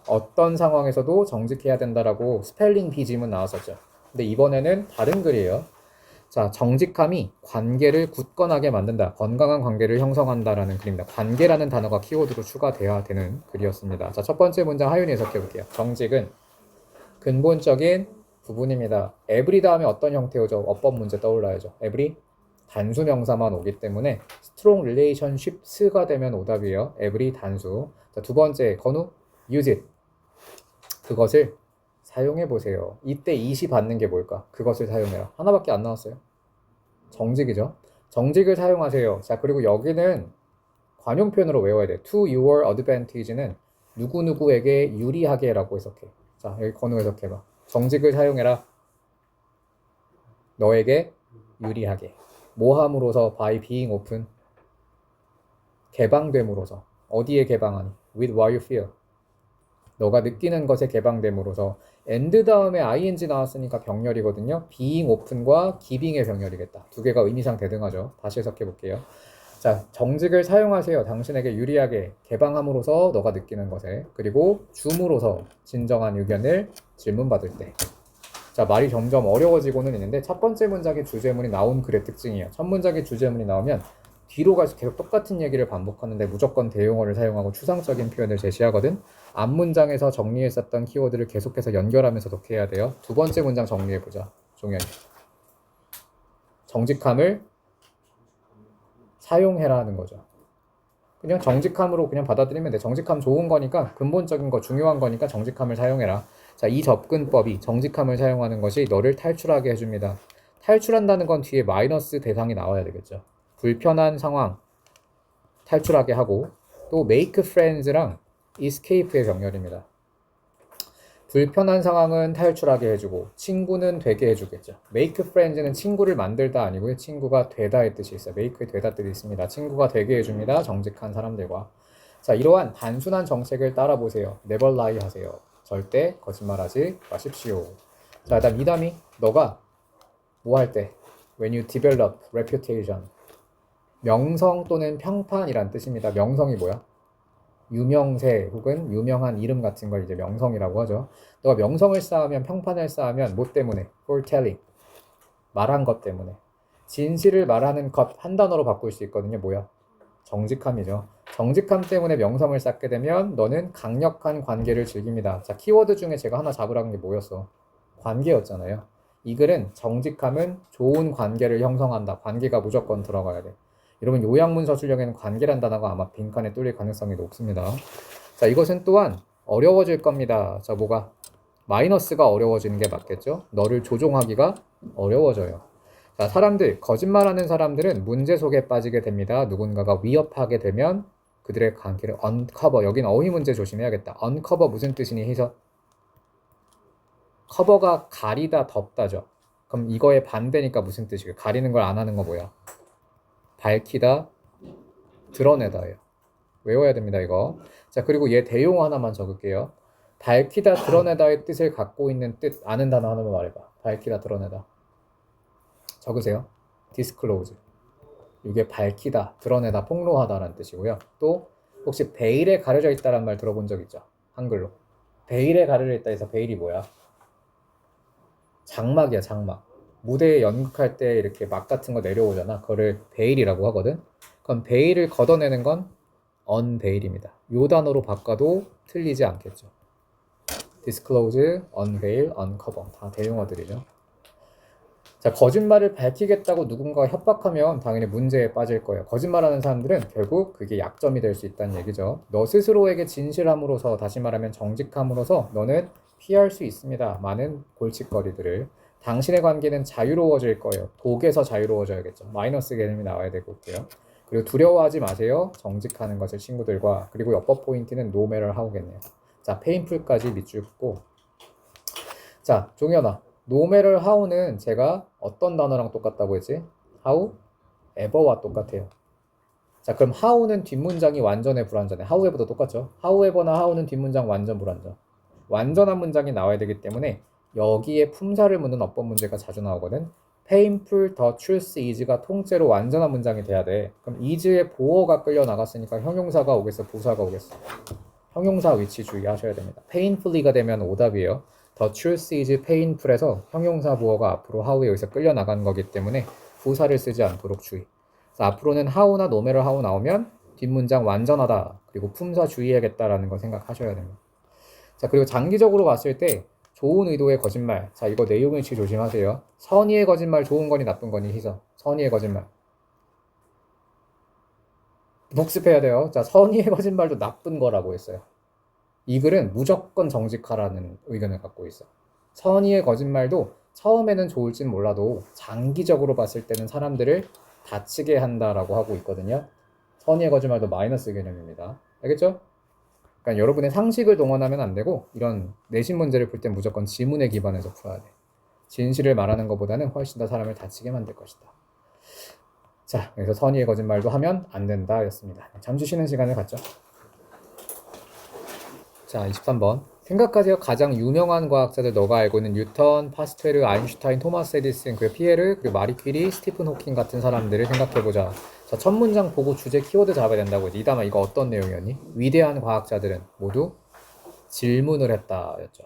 어떤 상황에서도 정직해야 된다라고 스펠링 비 지문 나왔었죠. 근데 이번에는 다른 글이에요. 자, 정직함이 관계를 굳건하게 만든다. 건강한 관계를 형성한다라는 글입니다. 관계라는 단어가 키워드로 추가돼야 되는 글이었습니다. 자, 첫 번째 문장 하윤이 해석해 볼게요. 정직은 근본적인 부분입니다. every 다음에 어떤 형태죠? 어법 문제 떠올라야죠. every 단수 명사만 오기 때문에 strong relationships가 되면 오답이에요. every 단수. 자, 두 번째 건우 use it. 그것을 사용해 보세요. 이때 it이 받는 게 뭘까? 그것을 사용해라. 하나밖에 안 나왔어요. 정직이죠. 정직을 사용하세요. 자, 그리고 여기는 관용 표현으로 외워야 돼. To your advantage는 누구누구에게 유리하게 라고 해석해. 자, 여기 건우 해석해봐. 정직을 사용해라. 너에게 유리하게. 모함으로서 by being open. 개방됨으로써. 어디에 개방하니? With what you feel. 너가 느끼는 것에 개방됨으로써. and 다음에 ing 나왔으니까 병렬이거든요. being open과 giving의 병렬이겠다. 두 개가 의미상 대등하죠. 다시 해석해 볼게요. 자, 정직을 사용하세요. 당신에게 유리하게 개방함으로써 너가 느끼는 것에. 그리고 줌으로써 진정한 의견을 질문받을 때. 자, 말이 점점 어려워지고는 있는데 첫 번째 문장의 주제문이 나온 글의 특징이에요. 첫 문장의 주제문이 나오면 뒤로 갈수록 계속 똑같은 얘기를 반복하는데 무조건 대용어를 사용하고 추상적인 표현을 제시하거든. 앞 문장에서 정리했었던 키워드를 계속해서 연결하면서 독해야 돼요. 두 번째 문장 정리해보자. 종현이. 정직함을 사용해라 하는 거죠. 그냥 정직함으로 그냥 받아들이면 돼. 정직함 좋은 거니까, 근본적인 거 중요한 거니까 정직함을 사용해라. 자, 이 접근법이 정직함을 사용하는 것이 너를 탈출하게 해줍니다. 탈출한다는 건 뒤에 마이너스 대상이 나와야 되겠죠. 불편한 상황 탈출하게 하고, 또 make friends랑 escape의 병렬입니다. 불편한 상황은 탈출하게 해주고 친구는 되게 해주겠죠. make friends는 친구를 만들다 아니고요. 친구가 되다의 뜻이 있어요. make의 되다 뜻이 있습니다. 친구가 되게 해줍니다. 정직한 사람들과. 자, 이러한 단순한 정책을 따라보세요. never lie 하세요. 절대 거짓말하지 마십시오. 자, 일단 미담이 너가 뭐 할 때 when you develop reputation 명성 또는 평판이란 뜻입니다. 명성이 뭐야? 유명세 혹은 유명한 이름 같은 걸 이제 명성이라고 하죠. 너가 명성을 쌓으면 평판을 쌓으면 뭐 때문에? foretelling 말한 것 때문에. 진실을 말하는 것 한 단어로 바꿀 수 있거든요. 뭐야? 정직함이죠. 정직함 때문에 명성을 쌓게 되면 너는 강력한 관계를 즐깁니다. 자, 키워드 중에 제가 하나 잡으라는 게 뭐였어? 관계였잖아요. 이 글은 정직함은 좋은 관계를 형성한다. 관계가 무조건 들어가야 돼. 여러분 요약문서 출력에는 관계란 단어가 아마 빈칸에 뚫릴 가능성이 높습니다. 자, 이것은 또한 어려워질 겁니다. 자, 뭐가? 마이너스가 어려워지는 게 맞겠죠? 너를 조종하기가 어려워져요. 자, 사람들, 거짓말하는 사람들은 문제 속에 빠지게 됩니다. 누군가가 위협하게 되면 그들의 관계를 uncover, 여긴 어휘 문제 조심해야겠다. uncover 무슨 뜻이니 해서 커버가 가리다, 덮다죠. 그럼 이거의 반대니까 무슨 뜻이에요? 가리는 걸 안 하는 거 뭐야? 밝히다, 드러내다예요. 외워야 됩니다, 이거. 자, 그리고 얘 대용어 하나만 적을게요. 밝히다, 드러내다의 뜻을 갖고 있는 뜻 아는 단어 하나만 말해봐. 밝히다, 드러내다. 적으세요. disclose. 이게 밝히다, 드러내다, 폭로하다라는 뜻이고요. 또 혹시 베일에 가려져 있다란 말 들어본 적 있죠? 한글로. 베일에 가려져 있다 해서 베일이 뭐야? 장막이야, 장막. 무대에 연극할 때 이렇게 막 같은 거 내려오잖아. 그거를 베일이라고 하거든. 그럼 베일을 걷어내는 건 unveil입니다. 요 단어로 바꿔도 틀리지 않겠죠. disclose, unveil, uncover 다 대용어들이죠. 자, 거짓말을 밝히겠다고 누군가가 협박하면 당연히 문제에 빠질 거예요. 거짓말하는 사람들은 결국 그게 약점이 될 수 있다는 얘기죠. 너 스스로에게 진실함으로써, 다시 말하면 정직함으로써 너는 피할 수 있습니다. 많은 골칫거리들을. 당신의 관계는 자유로워질 거예요. 독에서 자유로워져야겠죠. 마이너스 개념이 나와야 되고요. 그리고 두려워하지 마세요. 정직하는 것을 친구들과. 그리고 옆법 포인트는 no matter how겠네요. 자, painful까지 밑줄 긋고. 자, 종현아. no matter how는 제가 어떤 단어랑 똑같다고 했지? how? ever와 똑같아요. 자, 그럼 how는 뒷문장이 완전해, 불완전해? however도 똑같죠? however나 how는 뒷문장 완전, 불완전. 완전한 문장이 나와야 되기 때문에 여기에 품사를 묻는 어법 문제가 자주 나오거든. painful the truth is가 통째로 완전한 문장이 돼야 돼. 그럼 is의 보어가 끌려 나갔으니까 형용사가 오겠어, 부사가 오겠어? 형용사 위치 주의하셔야 됩니다. painfully가 되면 오답이에요. The truth is painful에서 형용사 보어가 앞으로 how에 여기서 끌려 나가는 거기 때문에 부사를 쓰지 않도록 주의. 그래서 앞으로는 how나 no matter how 나오면 뒷문장 완전하다, 그리고 품사 주의해야겠다라는 거 생각하셔야 됩니다. 자, 그리고 장기적으로 봤을 때 좋은 의도의 거짓말. 자, 이거 내용 일치 조심하세요. 선의의 거짓말 좋은 거니 나쁜 거니 희서. 선의의 거짓말. 복습해야 돼요. 자, 선의의 거짓말도 나쁜 거라고 했어요. 이 글은 무조건 정직하라는 의견을 갖고 있어. 선의의 거짓말도 처음에는 좋을진 몰라도 장기적으로 봤을 때는 사람들을 다치게 한다라고 하고 있거든요. 선의의 거짓말도 마이너스 개념입니다. 알겠죠? 그러니까 여러분의 상식을 동원하면 안 되고 이런 내신 문제를 풀 땐 무조건 지문에 기반해서 풀어야 돼. 진실을 말하는 것보다는 훨씬 더 사람을 다치게 만들 것이다. 자, 그래서 선의의 거짓말도 하면 안 된다 였습니다. 잠시 쉬는 시간을 갖죠. 자, 23번. 생각하세요. 가장 유명한 과학자들 너가 알고 있는 뉴턴, 파스텔르, 아인슈타인, 토마스 에디슨, 그리고 피에르, 그리고 마리 퀴리, 스티픈 호킹 같은 사람들을 생각해보자. 자, 첫 문장 보고 주제 키워드 잡아야 된다고 했지. 이담아 이거 어떤 내용이었니? 위대한 과학자들은 모두 질문을 했다 였죠.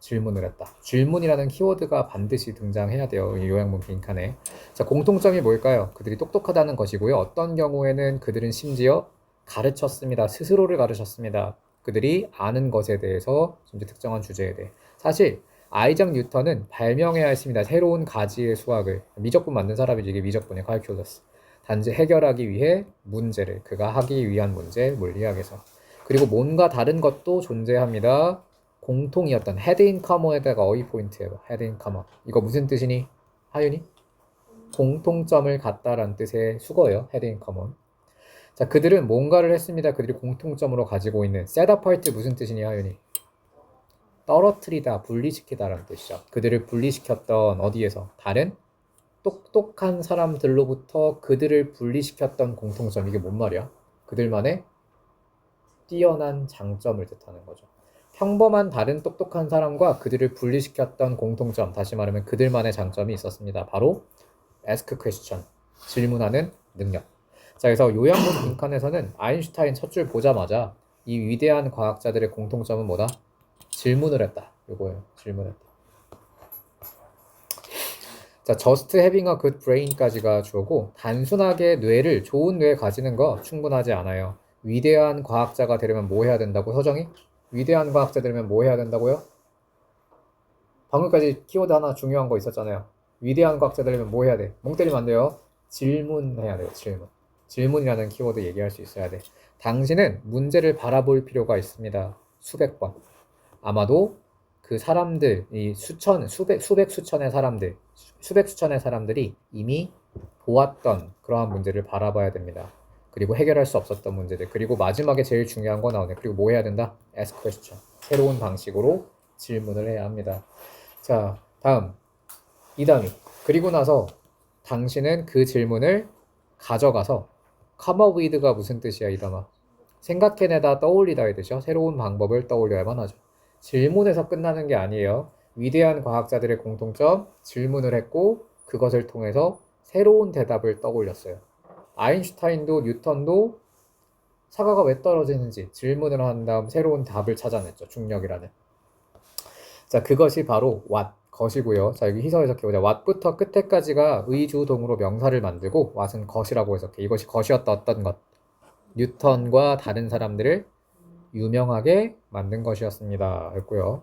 질문을 했다. 질문이라는 키워드가 반드시 등장해야 돼요. 이 요약문 빈칸에. 자, 공통점이 뭘까요? 그들이 똑똑하다는 것이고요. 어떤 경우에는 그들은 심지어 가르쳤습니다. 스스로를 가르쳤습니다. 그들이 아는 것에 대해서 특정한 주제에 대해. 사실 아이작 뉴턴은 발명해야 했습니다. 새로운 가지의 수학을. 미적분 만든 사람이지. 이게 미적분의 calculus. 단지 해결하기 위해 문제를, 그가 하기 위한 문제, 물리학에서. 그리고 뭔가 다른 것도 존재합니다. 공통이었던 헤드 인 커먼에다가 어휘 포인트예요. 헤드 인 커먼. 이거 무슨 뜻이니? 하윤이? 공통점을 갖다란 뜻의 수거예요. 헤드 인 커먼. 자, 그들은 뭔가를 했습니다. 그들이 공통점으로 가지고 있는 set apart 무슨 뜻이니 하윤이? 떨어뜨리다, 분리시키다라는 뜻이죠. 그들을 분리시켰던 어디에서? 다른 똑똑한 사람들로부터 그들을 분리시켰던 공통점. 이게 뭔 말이야? 그들만의 뛰어난 장점을 뜻하는 거죠. 평범한 다른 똑똑한 사람과 그들을 분리시켰던 공통점, 다시 말하면 그들만의 장점이 있었습니다. 바로 ask question, 질문하는 능력. 자, 그래서 요양본 빈칸에서는 아인슈타인 첫 줄 보자마자 이 위대한 과학자들의 공통점은 뭐다? 질문을 했다. 요거예요. 질문했다. 자, just having a good brain까지가 주어고 단순하게 뇌를 좋은 뇌 가지는 거 충분하지 않아요. 위대한 과학자가 되려면 뭐 해야 된다고? 서정이? 위대한 과학자 되려면 뭐 해야 된다고요? 방금까지 키워드 하나 중요한 거 있었잖아요. 위대한 과학자 되려면 뭐 해야 돼? 멍 때리면 안 돼요. 질문해야 돼요. 질문. 질문이라는 키워드 얘기할 수 있어야 돼. 당신은 문제를 바라볼 필요가 있습니다. 수백 번. 아마도 그 사람들, 이 수백 수천의 사람들, 수백 수천의 사람들이 이미 보았던 그러한 문제를 바라봐야 됩니다. 그리고 해결할 수 없었던 문제들. 그리고 마지막에 제일 중요한 거 나오네. 그리고 뭐 해야 된다? ask question. 새로운 방식으로 질문을 해야 합니다. 자, 다음. 이담이. 그리고 나서 당신은 그 질문을 가져가서 come up with가 무슨 뜻이야, 이담아? 생각해내다, 떠올리다의 뜻이요. 새로운 방법을 떠올려야만 하죠. 질문에서 끝나는 게 아니에요. 위대한 과학자들의 공통점, 질문을 했고 그것을 통해서 새로운 대답을 떠올렸어요. 아인슈타인도 뉴턴도 사과가 왜 떨어지는지 질문을 한 다음 새로운 답을 찾아냈죠. 중력이라는. 자, 그것이 바로 what, 것이고요. 자, 여기 희서 해석해보자. what부터 끝에까지가 의주동으로 명사를 만들고 what은 것이라고 해석해. 이것이 것이었다 어떤 것. 뉴턴과 다른 사람들을 유명하게 만든 것이었습니다. 했고요.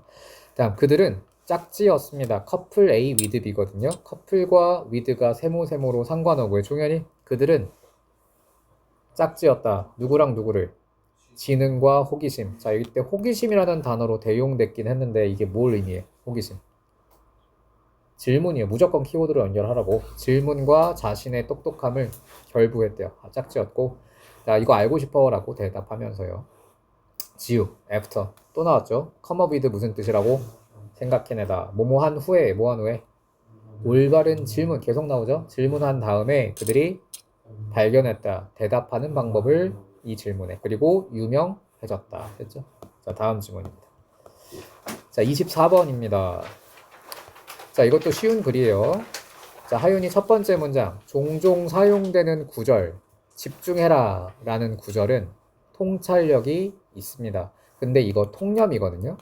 다음 그들은 짝지였습니다. 커플 A with B거든요. 커플과 with가 세모세모로 상관어고요. 종현이 그들은 짝지였다. 누구랑 누구를? 지능과 호기심. 자, 이때 호기심이라는 단어로 대용됐긴 했는데 이게 뭘 의미해? 호기심. 질문이에요. 무조건 키워드로 연결하라고. 질문과 자신의 똑똑함을 결부했대요. 짝지였고 자, 이거 알고 싶어 라고 대답하면서요. 지우, after 또 나왔죠. come up with 무슨 뜻이라고? 생각해내다. 뭐뭐한 후에, 뭐한 후에? 올바른 질문 계속 나오죠. 질문한 다음에 그들이 발견했다. 대답하는 방법을 이 질문에. 그리고 유명해졌다. 됐죠? 자, 다음 질문입니다. 자, 24번입니다. 자, 이것도 쉬운 글이에요. 자, 하윤이 첫 번째 문장. 종종 사용되는 구절. 집중해라 라는 구절은 통찰력이 있습니다. 근데 이거 통념이거든요.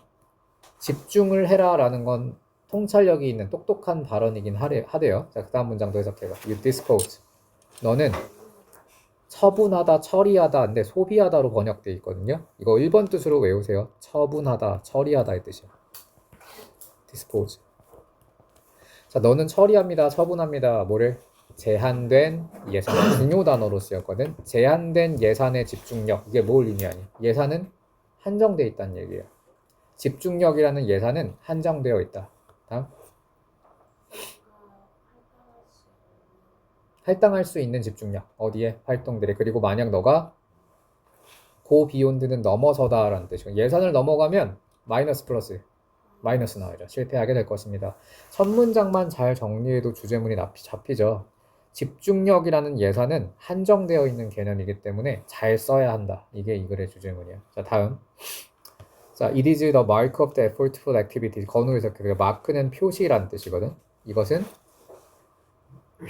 집중을 해라 라는 건 통찰력이 있는 똑똑한 발언이긴 하대요. 자, 그 다음 문장도 해석해봐. You dispose. 너는 처분하다, 처리하다, 근데 소비하다로 번역되어 있거든요. 이거 1번 뜻으로 외우세요. 처분하다, 처리하다의 뜻이야. dispose. 자, 너는 처리합니다, 처분합니다. 뭐를? 제한된 예산. 중요 단어로 쓰였거든. 제한된 예산의 집중력. 이게 뭘 의미하니? 예산은 한정되어 있다는 얘기예요. 집중력이라는 예산은 한정되어 있다. 다음. 할당할 수 있는 집중력. 어디에? 활동들에. 그리고 만약 너가 고 비욘드는 넘어서다 라는 뜻이고 예산을 넘어가면 마이너스 플러스 마이너스 나오죠. 실패하게 될 것입니다. 첫 문장만 잘 정리해도 주제문이 잡히죠. 집중력이라는 예산은 한정되어 있는 개념이기 때문에 잘 써야 한다. 이게 이 글의 주제문이야. 자, 다음. 자, it is the mark of the effortful activity. 건우에서 그 마크는 표시라는 뜻이거든. 이것은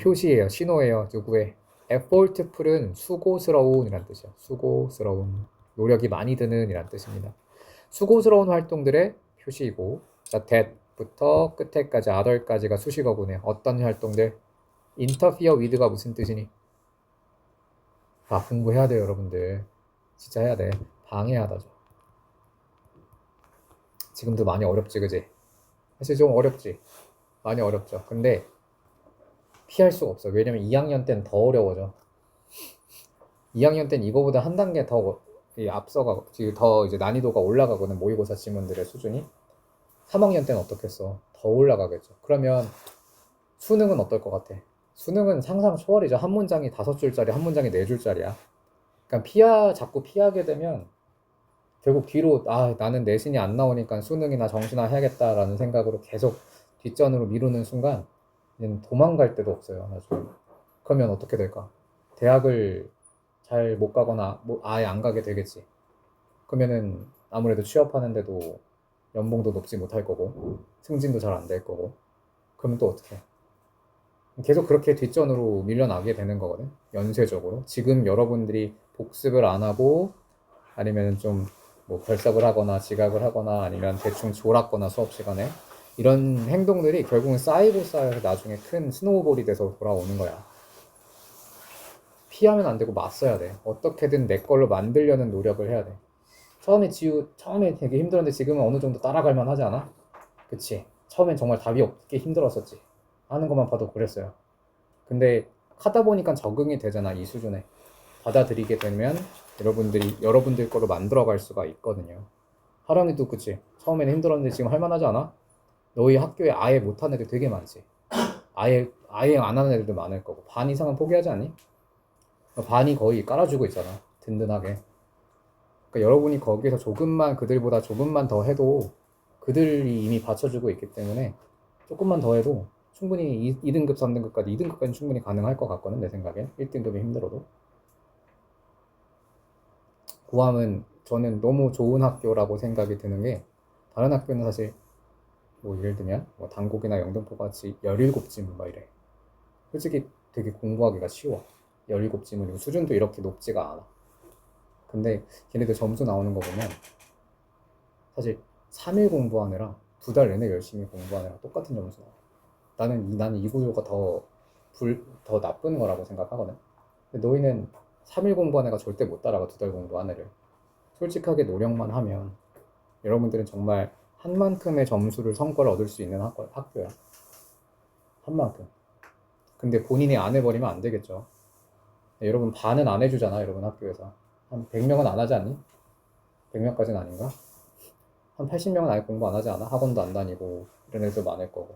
표시예요. 신호예요. 누구의? effortful은 수고스러운 이란 뜻이야. 수고스러운. 노력이 많이 드는 이란 뜻입니다. 수고스러운 활동들의 표시이고 자, that부터 끝에까지 other까지가 수식어구네요. 어떤 활동들? interfere with가 무슨 뜻이니? 아, 공부해야 돼요, 여러분들. 진짜 해야 돼. 방해하다죠. 지금도 많이 어렵지, 그지? 사실 좀 어렵지? 많이 어렵죠. 근데 피할 수가 없어. 왜냐면 2학년 때는 더 어려워져. 2학년 땐 이거보다 한 단계 더 앞서가 더 이제 난이도가 올라가거든. 모의고사 지문들의 수준이. 3학년 때는 어떻겠어? 더 올라가겠죠. 그러면 수능은 어떨 것 같아? 수능은 상상 초월이죠. 한 문장이 5줄짜리, 한 문장이 4줄짜리야. 그러니까 자꾸 피하게 되면 결국 뒤로 나는 내신이 안 나오니까 수능이나 정시나 해야겠다라는 생각으로 계속 뒷전으로 미루는 순간 이제는 도망갈 데도 없어요. 나중에. 그러면 어떻게 될까? 대학을 잘 못 가거나 뭐 아예 안 가게 되겠지. 그러면은 아무래도 취업하는데도 연봉도 높지 못할 거고 승진도 잘 안 될 거고 그러면 또 어떻게 해? 계속 그렇게 뒷전으로 밀려나게 되는 거거든. 연쇄적으로. 지금 여러분들이 복습을 안 하고 아니면 좀 뭐 결석을 하거나 지각을 하거나 아니면 대충 졸았거나 수업 시간에 이런 행동들이 결국은 쌓이고 쌓여서 나중에 큰 스노우볼이 돼서 돌아오는 거야. 피하면 안 되고 맞서야 돼. 어떻게든 내 걸로 만들려는 노력을 해야 돼. 처음에 되게 힘들었는데 지금은 어느 정도 따라갈 만 하지 않아? 그치? 처음엔 정말 답이 없게 힘들었었지. 하는 것만 봐도 그랬어요. 근데 하다 보니까 적응이 되잖아, 이 수준에. 받아들이게 되면 여러분들 거로 만들어갈 수가 있거든요. 하랑이도 그치? 처음에는 힘들었는데 지금 할만하지 않아? 너희 학교에 아예 못하는 애들 되게 많지? 아예 안 하는 애들도 많을 거고. 반 이상은 포기하지 않니? 반이 거의 깔아주고 있잖아. 든든하게. 그러니까 여러분이 거기서 그들보다 조금만 더 해도 그들이 이미 받쳐주고 있기 때문에 조금만 더 해도 충분히 2등급, 3등급까지 2등급까지는 충분히 가능할 것 같거든, 내 생각엔. 1등급이 힘들어도. 구함은 저는 너무 좋은 학교라고 생각이 드는 게 다른 학교는 사실 뭐 예를 들면 뭐 단국이나 영등포 같이 17지문 막 이래. 솔직히 되게 공부하기가 쉬워. 17지문이고 수준도 이렇게 높지가 않아. 근데 걔네들 점수 나오는 거 보면 사실 3일 공부하느라 2달 내내 열심히 공부하느라 똑같은 점수 나와. 나는 이 구조가 더 나쁜 거라고 생각하거든. 근데 너희는 3일 공부한 애가 절대 못 따라가 2달 공부한 애를. 솔직하게 노력만 하면 여러분들은 정말 한 만큼의 점수를 성과를 얻을 수 있는 학교야. 한 만큼. 근데 본인이 안 해버리면 안 되겠죠. 여러분 반은 안 해주잖아, 여러분 학교에서. 한 100명은 안 하지 않니? 100명까지는 아닌가? 한 80명은 아예 공부 안 하지 않아? 학원도 안 다니고 이런 애들 많을 거고.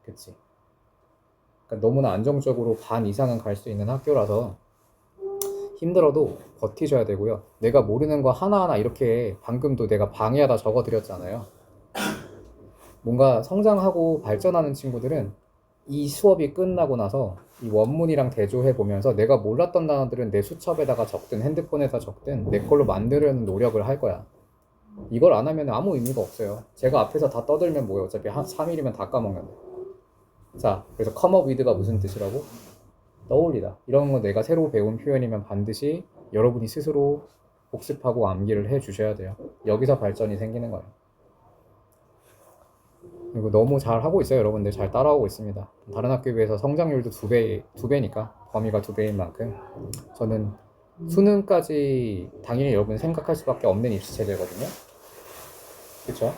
그치? 그러니까 너무나 안정적으로 반 이상은 갈 수 있는 학교라서 힘들어도 버티셔야 되고요. 내가 모르는 거 하나하나 이렇게 방금도 내가 방해하다 적어드렸잖아요. 뭔가 성장하고 발전하는 친구들은 이 수업이 끝나고 나서 이 원문이랑 대조해 보면서 내가 몰랐던 단어들은 내 수첩에다가 적든 핸드폰에다 적든 내 걸로 만들려는 노력을 할 거야. 이걸 안 하면 아무 의미가 없어요. 제가 앞에서 다 떠들면 뭐예요? 어차피 한 3일이면 다 까먹는데. 자, 그래서 come up with가 무슨 뜻이라고? 떠올리다. 이런 거 내가 새로 배운 표현이면 반드시 여러분이 스스로 복습하고 암기를 해 주셔야 돼요. 여기서 발전이 생기는 거예요. 그리고 너무 잘 하고 있어요. 여러분들 잘 따라오고 있습니다. 다른 학교에 비해서 성장률도 두 배니까 범위가 2배인 만큼 저는 수능까지 당연히 여러분 생각할 수밖에 없는 입시 체제거든요. 그쵸?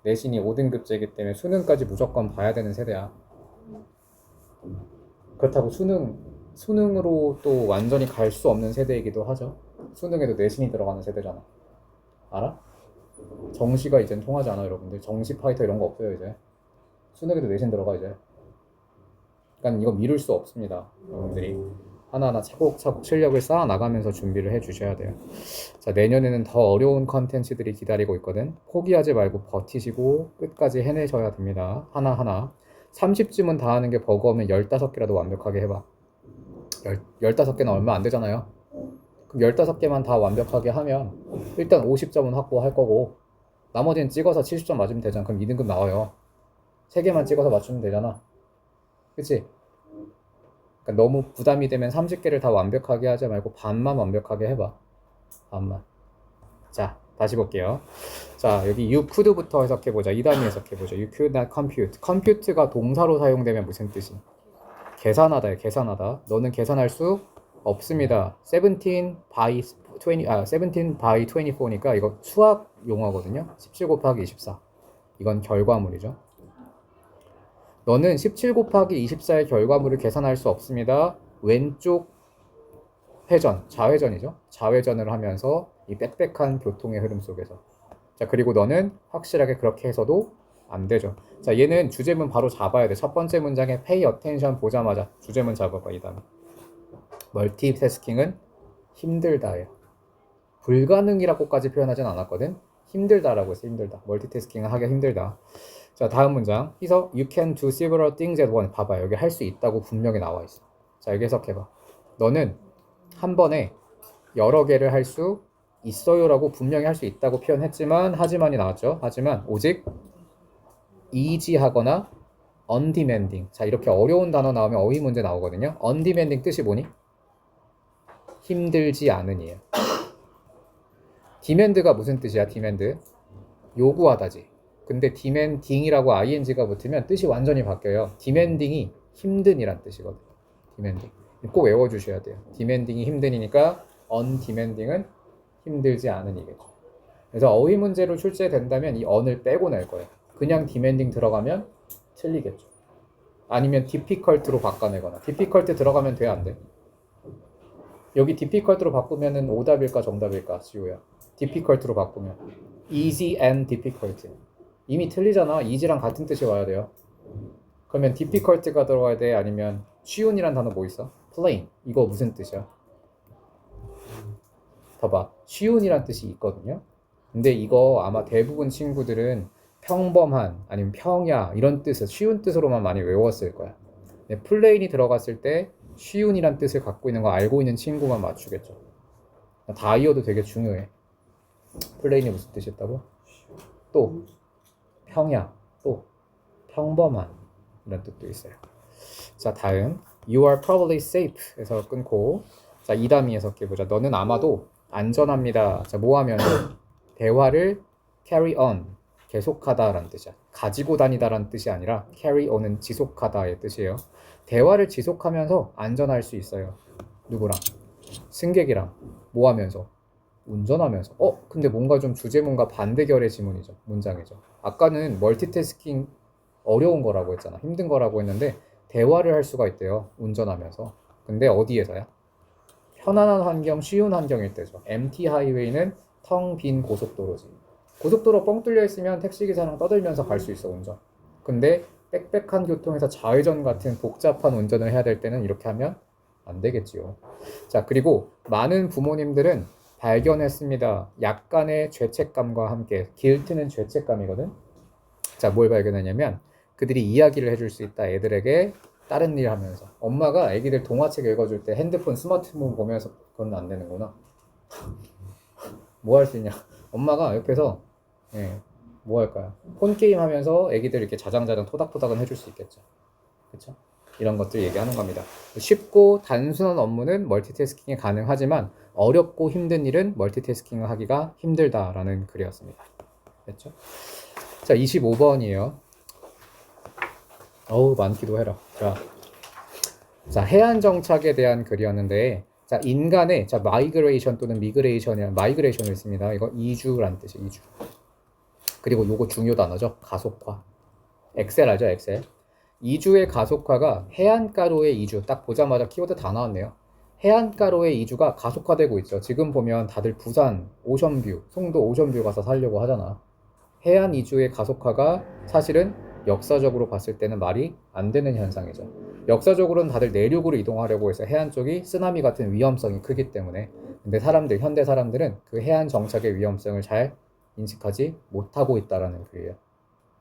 내신이 5등급제이기 때문에 수능까지 무조건 봐야 되는 세대야. 그렇다고 수능으로 또 완전히 갈 수 없는 세대이기도 하죠. 수능에도 내신이 들어가는 세대잖아. 알아? 정시가 이젠 통하지 않아, 여러분들. 정시 파이터 이런 거 없어요, 이제. 수능에도 내신 들어가, 이제. 그러니까 이거 미룰 수 없습니다, 여러분들이. 하나하나 차곡차곡 실력을 쌓아 나가면서 준비를 해 주셔야 돼요. 자, 내년에는 더 어려운 컨텐츠들이 기다리고 있거든. 포기하지 말고 버티시고 끝까지 해내셔야 됩니다. 하나하나. 30쯤은 다 하는 게 버거우면 15개라도 완벽하게 해봐. 15개는 얼마 안 되잖아요. 그럼 15개만 다 완벽하게 하면 일단 50점은 확보할 거고 나머지는 찍어서 70점 맞으면 되잖아. 그럼 2등급 나와요. 3개만 찍어서 맞추면 되잖아. 그치? 그러니까 너무 부담이 되면 30개를 다 완벽하게 하지 말고 반만 완벽하게 해봐. 반만. 자, 다시 볼게요. 자, 여기 you could부터 해석해보자. 2단위 해석해보자. You could not compute. compute가 동사로 사용되면 무슨 뜻이? 계산하다예요. 계산하다. 너는 계산할 수 없습니다. 17 by 24니까 이거 수학 용어거든요. 17 곱하기 24. 이건 결과물이죠. 너는 17 곱하기 24의 결과물을 계산할 수 없습니다. 왼쪽 회전, 자회전이죠. 자회전을 하면서 이 빽빽한 교통의 흐름 속에서. 자, 그리고 너는 확실하게 그렇게 해서도 안 되죠. 자, 얘는 주제문 바로 잡아야 돼. 첫 번째 문장에 pay attention 보자마자 주제문 잡아봐, 이 다음에. 멀티태스킹은 힘들다예요. 불가능이라고까지 표현하진 않았거든. 힘들다라고 했어, 힘들다. 멀티태스킹은 하기가 힘들다. 자, 다음 문장. 해서 you can do several things at once. 봐봐, 여기 할 수 있다고 분명히 나와 있어. 자, 여기 해석해봐. 너는 한 번에 여러 개를 할 수 있어요라고 분명히 할 수 있다고 표현했지만 하지만이 나왔죠. 하지만 오직 easy하거나 undemanding. 자, 이렇게 어려운 단어 나오면 어휘 문제 나오거든요. undemanding 뜻이 뭐니? 힘들지 않으니에요. demand가 무슨 뜻이야? demand 요구하다지. 근데 demanding이라고 ing가 붙으면 뜻이 완전히 바뀌어요. demanding이 힘든이란 뜻이거든. demanding 꼭 외워주셔야 돼요. demanding이 힘든이니까 undemanding은 힘들지 않은 이겠죠. 그래서 어휘 문제로 출제된다면 이 on을 빼고 낼 거예요. 그냥 demanding 들어가면 틀리겠죠. 아니면 difficult로 바꿔내거나. difficult 들어가면 돼, 안 돼? 여기 difficult로 바꾸면은 오답일까 정답일까? 지우야. difficult로 바꾸면 easy and difficult. 이미 틀리잖아. easy랑 같은 뜻이 와야 돼요. 그러면 difficult가 들어가야 돼? 아니면 쉬운이란 단어 뭐 있어? plain. 이거 무슨 뜻이야? 봐봐. 쉬운이란 뜻이 있거든요. 근데 이거 아마 대부분 친구들은 평범한 아니면 평야 이런 뜻을 쉬운 뜻으로만 많이 외웠을 거야. 근데 plain이 들어갔을 때 쉬운이란 뜻을 갖고 있는 거 알고 있는 친구만 맞추겠죠. 다이어도 되게 중요해. plain이 무슨 뜻이었다고? 또 평야, 또 평범한 이런 뜻도 있어요. 자, 다음 You are probably safe 에서 끊고 자, 이담이 해석해보자. 너는 아마도 안전합니다. 자, 뭐 하면 대화를 carry on 계속하다라는 뜻이야. 가지고 다니다라는 뜻이 아니라 carry on은 지속하다의 뜻이에요. 대화를 지속하면서 안전할 수 있어요. 누구랑? 승객이랑. 뭐 하면서? 운전하면서. 근데 뭔가 좀 주제문과 반대결의 지문이죠. 문장이죠. 아까는 멀티태스킹 어려운 거라고 했잖아. 힘든 거라고 했는데 대화를 할 수가 있대요. 운전하면서. 근데 어디에서야? 편안한 환경, 쉬운 환경일 때죠. MT 하이웨이는 텅 빈 고속도로지. 고속도로 뻥 뚫려 있으면 택시기사랑 떠들면서 갈 수 있어, 운전. 근데 빽빽한 교통에서 좌회전 같은 복잡한 운전을 해야 될 때는 이렇게 하면 안 되겠지요. 자, 그리고 많은 부모님들은 발견했습니다. 약간의 죄책감과 함께. guilt는 죄책감이거든. 자, 뭘 발견했냐면 그들이 이야기를 해줄 수 있다. 애들에게 다른 일 하면서. 엄마가 애기들 동화책 읽어줄 때 핸드폰 스마트폰 보면서 그건 안 되는구나. 뭐 할 수 있냐? 엄마가 옆에서 뭐 할까요? 폰 게임 하면서 애기들 이렇게 자장자장 토닥토닥은 해줄 수 있겠죠. 그렇죠? 이런 것들 얘기하는 겁니다. 쉽고 단순한 업무는 멀티태스킹이 가능하지만 어렵고 힘든 일은 멀티태스킹을 하기가 힘들다라는 글이었습니다. 됐죠? 자, 25번이에요. 어우, 많기도 해라. 자, 해안 정착에 대한 글이었는데, 자, 인간의, 자, 마이그레이션 또는 미그레이션이란, 마이그레이션을 씁니다. 이거 이주란 뜻이에요, 이주. 그리고 요거 중요 단어죠. 가속화. 엑셀 알죠, 엑셀? 이주의 가속화가 해안가로의 이주. 딱 보자마자 키워드 다 나왔네요. 해안가로의 이주가 가속화되고 있죠. 지금 보면 다들 부산, 오션뷰, 송도 오션뷰 가서 살려고 하잖아. 해안 이주의 가속화가 사실은 역사적으로 봤을 때는 말이 안 되는 현상이죠. 역사적으로는 다들 내륙으로 이동하려고 해서 해안 쪽이 쓰나미 같은 위험성이 크기 때문에. 근데 현대 사람들은 그 해안 정착의 위험성을 잘 인식하지 못하고 있다라는 글이에요.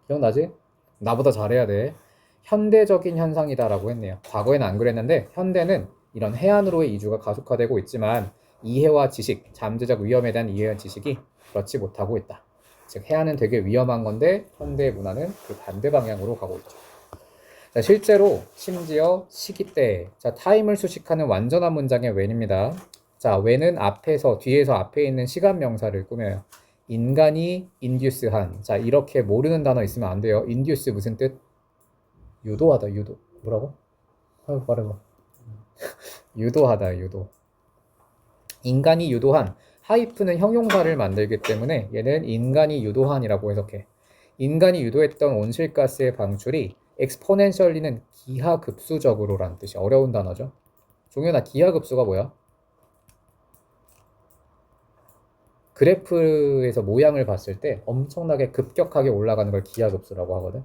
기억나지? 나보다 잘해야 돼. 현대적인 현상이다라고 했네요. 과거에는 안 그랬는데 현대는 이런 해안으로의 이주가 가속화되고 있지만 이해와 지식, 잠재적 위험에 대한 이해와 지식이 그렇지 못하고 있다. 즉 해안은 되게 위험한 건데 현대 문화는 그 반대 방향으로 가고 있죠. 자, 실제로 심지어 시기 때 자, 타임을 수식하는 완전한 문장의 when입니다. 자, when은 뒤에서 앞에 있는 시간 명사를 꾸며요. 인간이 induce한. 자, 이렇게 모르는 단어 있으면 안 돼요. induce 무슨 뜻? 유도하다, 유도. 뭐라고? 말해봐. 유도하다, 유도. 인간이 유도한. 하이프는 형용사를 만들기 때문에 얘는 인간이 유도한이라고 해석해. 인간이 유도했던 온실가스의 방출이 exponentially는 기하급수적으로라는 뜻이 어려운 단어죠. 종현아, 기하급수가 뭐야? 그래프에서 모양을 봤을 때 엄청나게 급격하게 올라가는 걸 기하급수라고 하거든.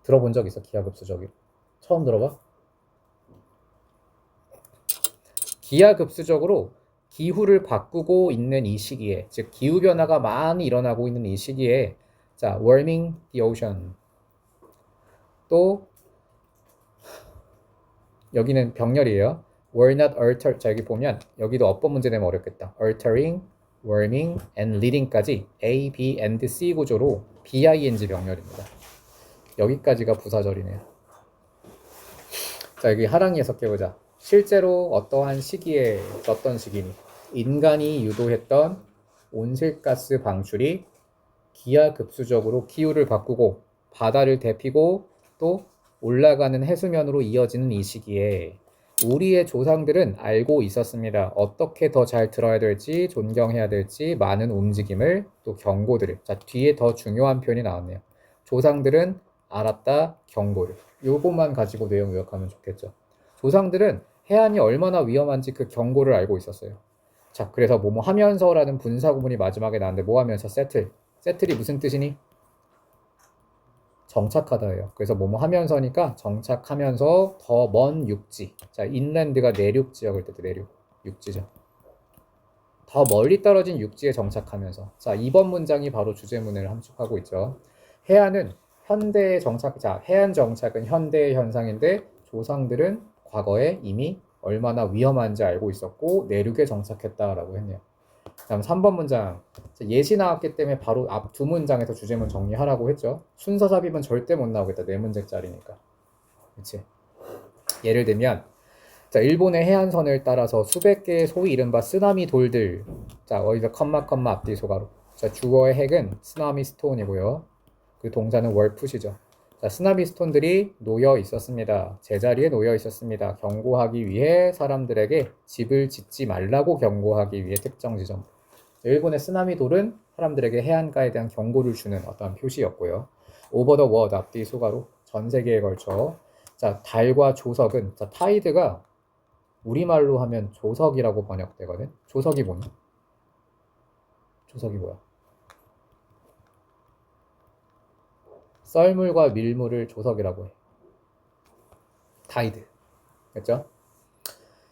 들어본 적 있어? 기하급수적이 처음 들어봐? 기하급수적으로 기후를 바꾸고 있는 이 시기에, 즉 기후 변화가 많이 일어나고 있는 이 시기에, 자, warming the ocean. 또 여기는 병렬이에요. were not alter. 자, 여기 보면 여기도 어법 문제 내면 어렵겠다. altering, warming, and leading까지 A, B, and C 구조로 BING 병렬입니다. 여기까지가 부사절이네요. 자, 여기 하랑이 해석해보자. 실제로 어떠한 시기에 어떤 시기니? 인간이 유도했던 온실가스 방출이 기하급수적으로 기후를 바꾸고 바다를 데피고 또 올라가는 해수면으로 이어지는 이 시기에 우리의 조상들은 알고 있었습니다. 어떻게 더 잘 들어야 될지, 존경해야 될지 많은 움직임을, 또 경고들을. 자, 뒤에 더 중요한 표현이 나왔네요. 조상들은 알았다, 경고를. 요것만 가지고 내용 요약하면 좋겠죠. 조상들은 해안이 얼마나 위험한지 그 경고를 알고 있었어요. 자, 그래서 뭐뭐 하면서라는 분사구문이 마지막에 나왔는데 뭐 하면서 세틀. 세틀이 무슨 뜻이니? 정착하다예요. 그래서 뭐뭐 하면서니까 정착하면서 더 먼 육지. 자, 인랜드가 내륙 지역을 뜻해. 내륙. 육지죠. 더 멀리 떨어진 육지에 정착하면서. 자, 이번 문장이 바로 주제문을 함축하고 있죠. 해안은 현대의 정착, 자, 해안 정착은 현대의 현상인데 조상들은 과거에 이미 얼마나 위험한지 알고 있었고 내륙에 정착했다라고 했네요. 다음 3번 문장. 예시 나왔기 때문에 바로 앞 두 문장에서 주제문 정리하라고 했죠. 순서 삽입은 절대 못 나오겠다. 네 문제짜리니까. 그렇지? 예를 들면 자, 일본의 해안선을 따라서 수백 개의 소위 이른바 쓰나미 돌들. 자, 어디서 컴마 앞뒤 소가로. 자, 주어의 핵은 쓰나미 스톤이고요. 그 동사는 월풋이죠. 자, 쓰나미 스톤들이 놓여 있었습니다. 제자리에 놓여 있었습니다. 경고하기 위해 사람들에게 집을 짓지 말라고 경고하기 위해 특정 지점. 일본의 쓰나미 돌은 사람들에게 해안가에 대한 경고를 주는 어떠한 표시였고요. 오버 더 워드 앞뒤 소가로 전 세계에 걸쳐. 자, 달과 조석은, 자, 타이드가 우리말로 하면 조석이라고 번역되거든. 조석이 뭐니? 조석이 뭐야? 썰물과 밀물을 조석이라고 해. 타이드. 됐죠?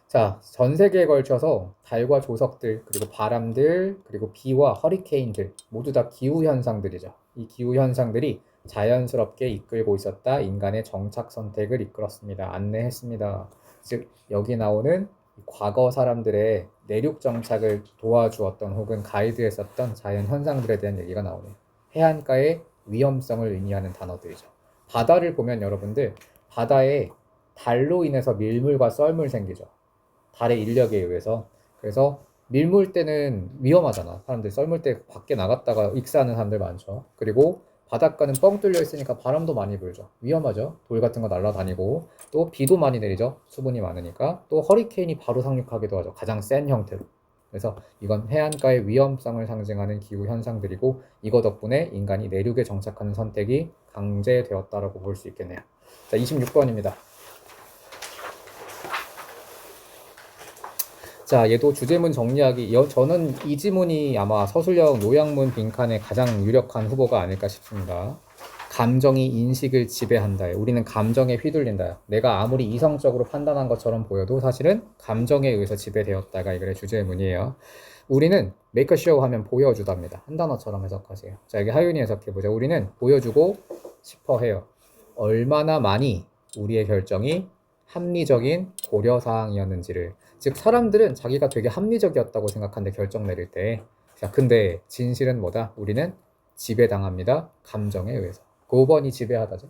자, 전 세계에 걸쳐서 달과 조석들, 그리고 바람들, 그리고 비와 허리케인들 모두 다 기후 현상들이죠. 이 기후 현상들이 자연스럽게 이끌고 있었다. 인간의 정착 선택을 이끌었습니다. 안내했습니다. 즉, 여기 나오는 과거 사람들의 내륙 정착을 도와주었던 혹은 가이드했었던 자연 현상들에 대한 얘기가 나오네요. 해안가의 위험성을 의미하는 단어들이죠. 바다를 보면 여러분들, 바다에 달로 인해서 밀물과 썰물 생기죠. 달의 인력에 의해서. 그래서 밀물 때는 위험하잖아. 사람들 썰물 때 밖에 나갔다가 익사하는 사람들 많죠. 그리고 바닷가는 뻥 뚫려 있으니까 바람도 많이 불죠. 위험하죠. 돌 같은 거 날아다니고 또 비도 많이 내리죠. 수분이 많으니까. 또 허리케인이 바로 상륙하기도 하죠. 가장 센 형태로. 그래서 이건 해안가의 위험성을 상징하는 기후 현상들이고 이거 덕분에 인간이 내륙에 정착하는 선택이 강제되었다라고 볼 수 있겠네요. 자, 26번입니다. 자, 얘도 주제문 정리하기. 저는 이 지문이 아마 서술형 요약문 빈칸에 가장 유력한 후보가 아닐까 싶습니다. 감정이 인식을 지배한다. 우리는 감정에 휘둘린다. 내가 아무리 이성적으로 판단한 것처럼 보여도 사실은 감정에 의해서 지배되었다가 이 글의 주제문이에요. 우리는 make a show 하면 보여주답니다. 한 단어처럼 해석하세요. 자, 여기 하윤이 해석해보자. 우리는 보여주고 싶어 해요. 얼마나 많이 우리의 결정이 합리적인 고려사항이었는지를. 즉 사람들은 자기가 되게 합리적이었다고 생각하는데 결정 내릴 때, 자, 근데 진실은 뭐다? 우리는 지배당합니다. 감정에 의해서. 5번이 지배하다죠.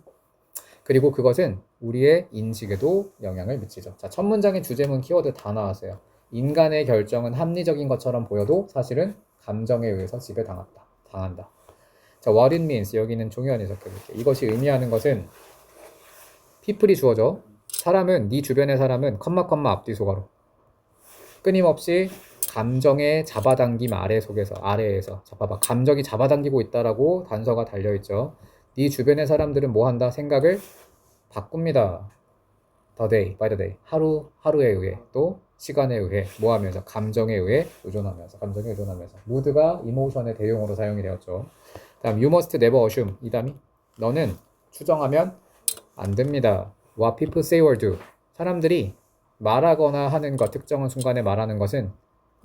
그리고 그것은 우리의 인식에도 영향을 미치죠. 자, 첫 문장의 주제문 키워드 다 나왔어요. 인간의 결정은 합리적인 것처럼 보여도 사실은 감정에 의해서 당한다. 자, what it means. 여기는 종현 해석해볼게요. 이것이 의미하는 것은 people이 주어져. 사람은, 네 주변의 사람은 컴마 앞뒤 소가로 끊임없이 감정의 잡아당김 아래에서 자, 봐봐. 감정이 잡아당기고 있다라고 단서가 달려있죠. 네 주변의 사람들은 뭐 한다? 생각을 바꿉니다. the day, by the day. 하루에 의해 또 시간에 의해 뭐 하면서 감정에 의해 의존하면서 감정에 의존하면서 mood가 emotion의 대용어로 사용이 되었죠. 다음 you must never assume 이 다음이 너는 추정하면 안 됩니다. What people say or do 사람들이 말하거나 하는 것 특정한 순간에 말하는 것은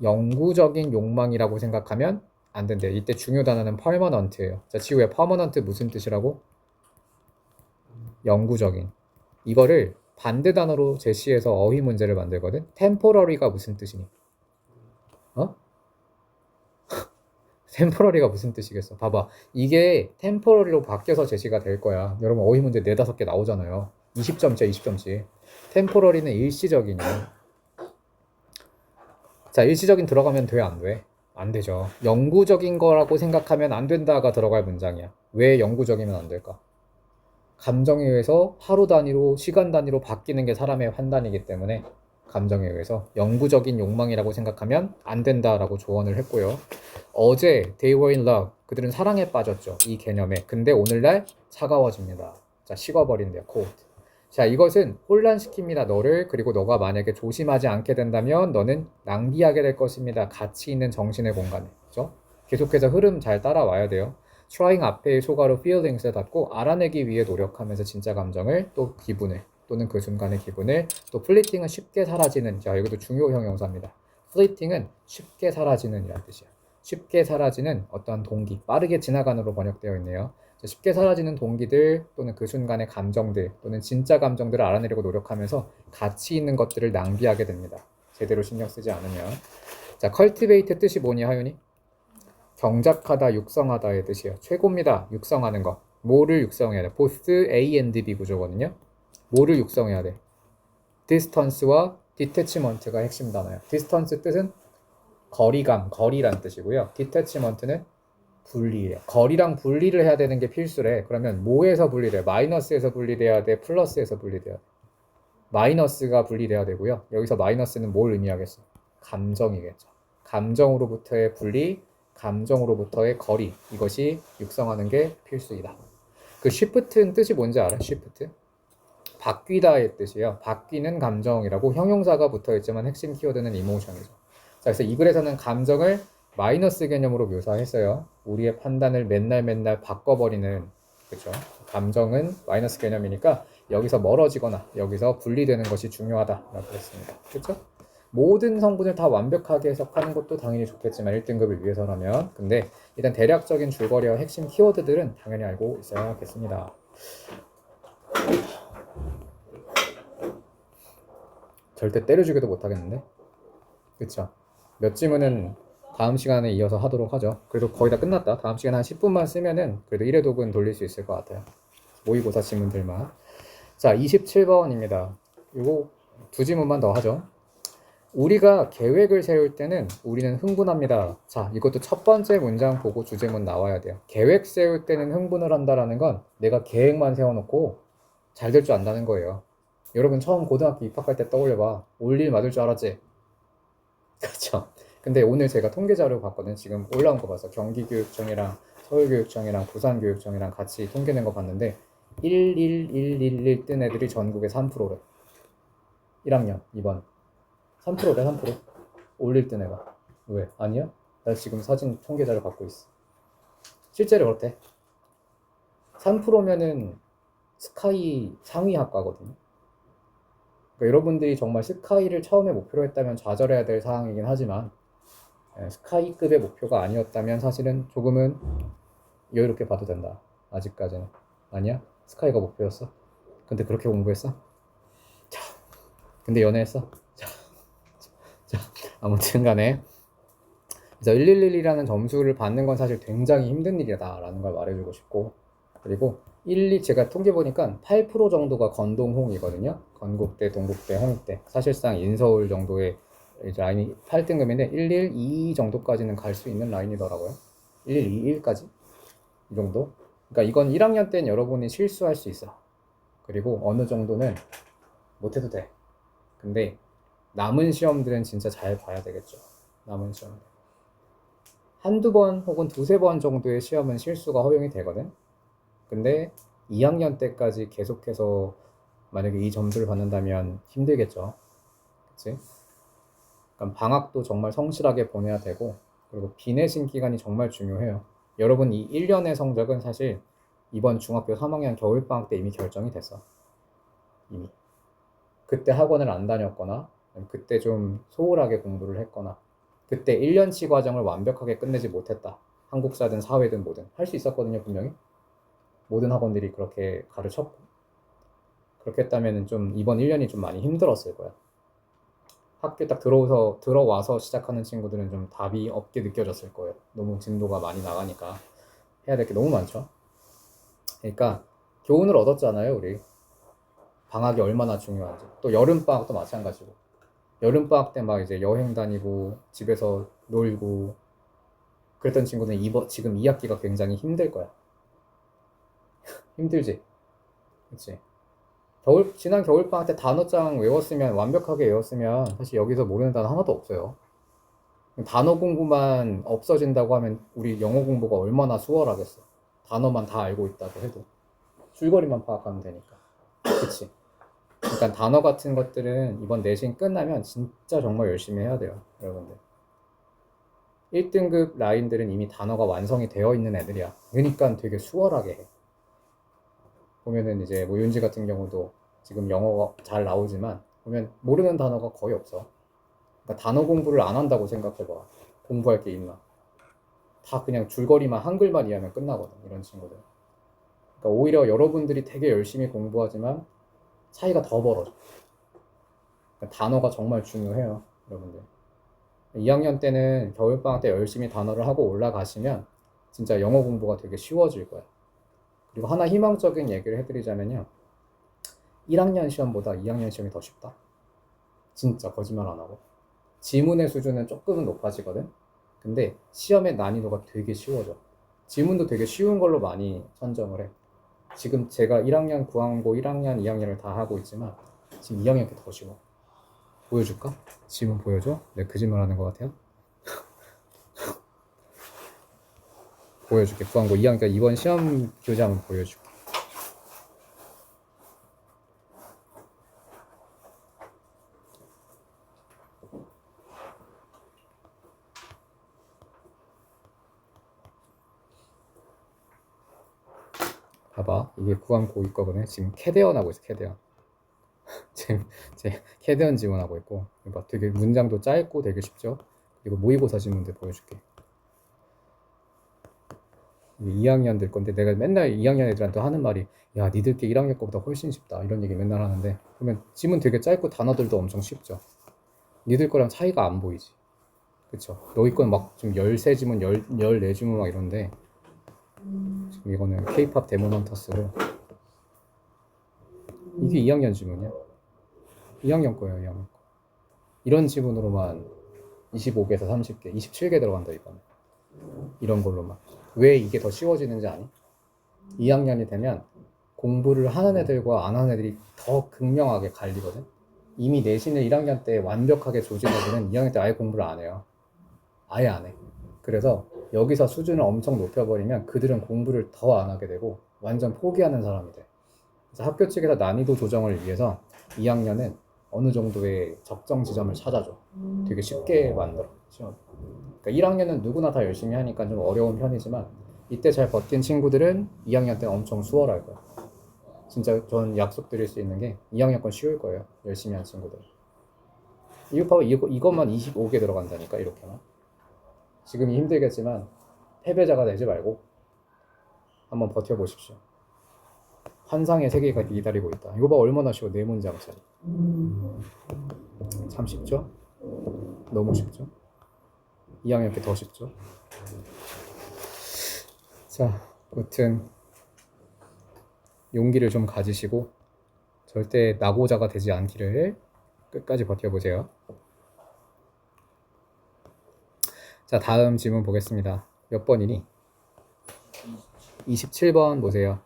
영구적인 욕망이라고 생각하면 안 된대. 이때 중요 단어는 permanent예요. 자, 지우에 permanent 무슨 뜻이라고? 영구적인. 이거를 반대 단어로 제시해서 어휘 문제를 만들거든. temporary가 무슨 뜻이니? 어? temporary가 무슨 뜻이겠어? 봐봐. 이게 temporary로 바뀌어서 제시가 될 거야. 여러분 어휘 문제 4, 5개 나오잖아요. 20점째, 20점씩. temporary는 일시적이냐. 자, 일시적인 들어가면 돼, 안 돼? 안 되죠. 영구적인 거라고 생각하면 안 된다가 들어갈 문장이야. 왜 영구적이면 안 될까? 감정에 의해서 하루 단위로, 시간 단위로 바뀌는 게 사람의 판단이기 때문에 감정에 의해서 영구적인 욕망이라고 생각하면 안 된다라고 조언을 했고요. 어제 they were in love. 그들은 사랑에 빠졌죠. 이 개념에. 근데 오늘날 차가워집니다. 자, 식어버린대요. cold. 자, 이것은 혼란시킵니다. 너를. 그리고 너가 만약에 조심하지 않게 된다면 너는 낭비하게 될 것입니다. 가치 있는 정신의 공간에. 그죠? 계속해서 흐름 잘 따라와야 돼요. trying 앞에 소가로 feelings에 닫고 알아내기 위해 노력하면서 진짜 감정을 또 기분을 또는 그 순간의 기분을 또 fleeting은 쉽게 사라지는 자 여기도 중요 형용사입니다. fleeting은 쉽게 사라지는 이란 뜻이야. 쉽게 사라지는 어떠한 동기 빠르게 지나간으로 번역되어 있네요. 쉽게 사라지는 동기들 또는 그 순간의 감정들 또는 진짜 감정들을 알아내려고 노력하면서 가치 있는 것들을 낭비하게 됩니다. 제대로 신경 쓰지 않으면. 자, cultivate 뜻이 뭐니 하윤이? 경작하다, 육성하다의 뜻이에요. 최고입니다. 육성하는 거. 뭐를 육성해야 돼? both A and B 구조거든요. 뭐를 육성해야 돼? distance와 detachment가 핵심 단어예요. distance 뜻은 거리감, 거리란 뜻이고요. detachment는 분리예요. 거리랑 분리를 해야 되는 게 필수래. 그러면 뭐에서 분리돼요? 마이너스에서 분리돼야 돼? 플러스에서 분리돼야 돼? 마이너스가 분리돼야 되고요. 여기서 마이너스는 뭘 의미하겠어? 감정이겠죠. 감정으로부터의 분리, 감정으로부터의 거리. 이것이 육성하는 게 필수이다. 그 shift는 뜻이 뭔지 알아? shift? 바뀌다의 뜻이에요. 바뀌는 감정이라고 형용사가 붙어있지만 핵심 키워드는 emotion이죠. 자, 그래서 이 글에서는 감정을 마이너스 개념으로 묘사했어요. 우리의 판단을 맨날 바꿔버리는 그렇죠. 감정은 마이너스 개념이니까 여기서 멀어지거나 여기서 분리되는 것이 중요하다라고 했습니다. 그렇죠? 모든 성분을 다 완벽하게 해석하는 것도 당연히 좋겠지만 1등급을 위해서라면 근데 일단 대략적인 줄거리와 핵심 키워드들은 당연히 알고 있어야겠습니다. 절대 때려주기도 못하겠는데? 그쵸? 몇 지문은 다음 시간에 이어서 하도록 하죠. 그래도 거의 다 끝났다. 다음 시간에 한 10분만 쓰면은 그래도 1회 독은 돌릴 수 있을 것 같아요. 모의고사 지문들만. 자, 27번입니다. 이거 두 지문만 더 하죠. 우리가 계획을 세울 때는 우리는 흥분합니다. 자, 이것도 첫 번째 문장 보고 주제문 나와야 돼요. 계획 세울 때는 흥분을 한다라는 건 내가 계획만 세워놓고 잘 될 줄 안다는 거예요. 여러분 처음 고등학교 입학할 때 떠올려봐. 올 일 맞을 줄 알았지? 그렇죠. 근데 오늘 제가 통계 자료 봤거든. 지금 올라온 거 봐서 경기교육청이랑 서울교육청이랑 부산교육청이랑 같이 통계 낸 거 봤는데 11111 뜬 애들이 전국에 3%래. 1학년 2번 3%래 3%. 올릴 뜬 애가. 왜? 아니야? 나 지금 사진 통계 자료 갖고 있어. 실제로 그렇대. 3%면은 스카이 상위 학과거든요. 그러니까 여러분들이 정말 스카이를 처음에 목표로 했다면 좌절해야 될 상황이긴 하지만 스카이급의 목표가 아니었다면 사실은 조금은 여유롭게 봐도 된다. 아직까지는. 아니야? 스카이가 목표였어? 근데 그렇게 공부했어? 자, 근데 연애했어? 자, 아무튼 간에 그래서 111이라는 점수를 받는 건 사실 굉장히 힘든 일이다라는 걸 말해주고 싶고 그리고 1, 제가 통계 보니까 8% 정도가 건동홍이거든요. 건국대, 동국대, 홍익대. 사실상 인서울 정도의 라인이 8등급인데 11, 22 정도까지는 갈 수 있는 라인이더라고요. 11, 21까지 이 정도. 그러니까 이건 1학년 때는 여러분이 실수할 수 있어. 그리고 어느 정도는 못해도 돼. 근데 남은 시험들은 진짜 잘 봐야 되겠죠. 남은 시험. 한두 번 혹은 두세 번 정도의 시험은 실수가 허용이 되거든. 근데 2학년 때까지 계속해서 만약에 이 점수를 받는다면 힘들겠죠. 그치? 그러니까 방학도 정말 성실하게 보내야 되고, 그리고 비내신 기간이 정말 중요해요. 여러분 이 1년의 성적은 사실 이번 중학교 3학년 겨울방학 때 이미 결정이 됐어. 이미. 그때 학원을 안 다녔거나, 그때 좀 소홀하게 공부를 했거나, 그때 1년치 과정을 완벽하게 끝내지 못했다. 한국사든 사회든 뭐든 할 수 있었거든요, 분명히. 모든 학원들이 그렇게 가르쳤고. 그렇게 했다면 좀 이번 1년이 좀 많이 힘들었을 거야. 학교 딱 들어와서 시작하는 친구들은 좀 답이 없게 느껴졌을 거예요. 너무 진도가 많이 나가니까 해야 될 게 너무 많죠. 그러니까 교훈을 얻었잖아요, 우리. 방학이 얼마나 중요한지. 또 여름방학도 마찬가지고. 여름방학 때 막 이제 여행 다니고 집에서 놀고 그랬던 친구는 지금 2학기가 굉장히 힘들 거야. 힘들지? 그치? 지난 겨울방학 때 단어장 외웠으면, 완벽하게 외웠으면 사실 여기서 모르는 단어 하나도 없어요. 단어 공부만 없어진다고 하면 우리 영어 공부가 얼마나 수월하겠어. 단어만 다 알고 있다고 해도 줄거리만 파악하면 되니까. 그치? 그러니까 단어 같은 것들은 이번 내신 끝나면 진짜 정말 열심히 해야 돼요, 여러분들. 1등급 라인들은 이미 단어가 완성이 되어 있는 애들이야. 그러니까 되게 수월하게 해. 보면은 이제 뭐 윤지 같은 경우도 지금 영어가 잘 나오지만 보면 모르는 단어가 거의 없어. 그러니까 단어 공부를 안 한다고 생각해봐. 공부할 게 있나? 다 그냥 줄거리만 한글만 이해하면 끝나거든, 이런 친구들. 그러니까 오히려 여러분들이 되게 열심히 공부하지만 차이가 더 벌어져. 그러니까 단어가 정말 중요해요, 여러분들. 2학년 때는 겨울방학 때 열심히 단어를 하고 올라가시면 진짜 영어 공부가 되게 쉬워질 거야. 그리고 하나 희망적인 얘기를 해드리자면요, 1학년 시험보다 2학년 시험이 더 쉽다. 진짜 거짓말 안 하고. 지문의 수준은 조금은 높아지거든. 근데 시험의 난이도가 되게 쉬워져. 지문도 되게 쉬운 걸로 많이 선정을 해. 지금 제가 1학년 구항고 1학년 2학년을 다 하고 있지만 지금 2학년 게 더 쉬워. 보여줄까? 지문 보여줘? 내가 거짓말 하는 것 같아요? 보여줄게. 구항고 2학년, 그러니까 이번 시험 교재 한번 보여줄게. 봐봐, 이게 구항고 있거든요. 지금 캐대언 하고 있어, 캐대언. 지금 제 캐대언 지원하고 있고, 막 되게 문장도 짧고 되게 쉽죠. 그리고 모의고사 지문들 보여줄게. 이게 2학년들 건데 내가 맨날 2학년 애들한테 하는 말이, 야, 니들께 1학년 거보다 훨씬 쉽다, 이런 얘기 맨날 하는데, 그러면 지문 되게 짧고 단어들도 엄청 쉽죠. 니들 거랑 차이가 안 보이지. 그쵸? 너희 건 막 좀 13지문, 14지문 막 이런데, 지금 이거는 K-pop 데몬 헌터스고, 이게 2학년 지문이야. 2학년 거예요, 2학년 거. 이런 지문으로만 25개에서 30개, 27개 들어간다, 이번에. 이런 걸로만. 왜 이게 더 쉬워지는지 아니? 2학년이 되면 공부를 하는 애들과 안 하는 애들이 더 극명하게 갈리거든. 이미 내신을 1학년 때 완벽하게 조진 애들은 2학년 때 아예 공부를 안 해요. 아예 안 해. 그래서 여기서 수준을 엄청 높여버리면 그들은 공부를 더 안 하게 되고 완전 포기하는 사람이 돼. 그래서 학교 측에서 난이도 조정을 위해서 2학년은 어느 정도의 적정 지점을 찾아줘. 되게 쉽게 만들어, 시험. 그러니까 1학년은 누구나 다 열심히 하니까 좀 어려운 편이지만 이때 잘 버틴 친구들은 2학년 때 엄청 수월할 거야. 진짜 저는 약속드릴 수 있는 게 2학년 건 쉬울 거예요, 열심히 한 친구들. 이거 봐봐, 이것만 25개 들어간다니까, 이렇게만. 지금이 힘들겠지만 패배자가 되지 말고 한번 버텨보십시오. 환상의 세계가 기다리고 있다. 이거 봐, 얼마나 쉬워. 4문장짜리. 참 쉽죠? 너무 쉽죠? 2학년 게 더 쉽죠? 자, 아무튼 용기를 좀 가지시고 절대 낙오자가 되지 않기를 끝까지 버텨보세요. 자, 다음 질문 보겠습니다. 몇 번이니? 27번 보세요.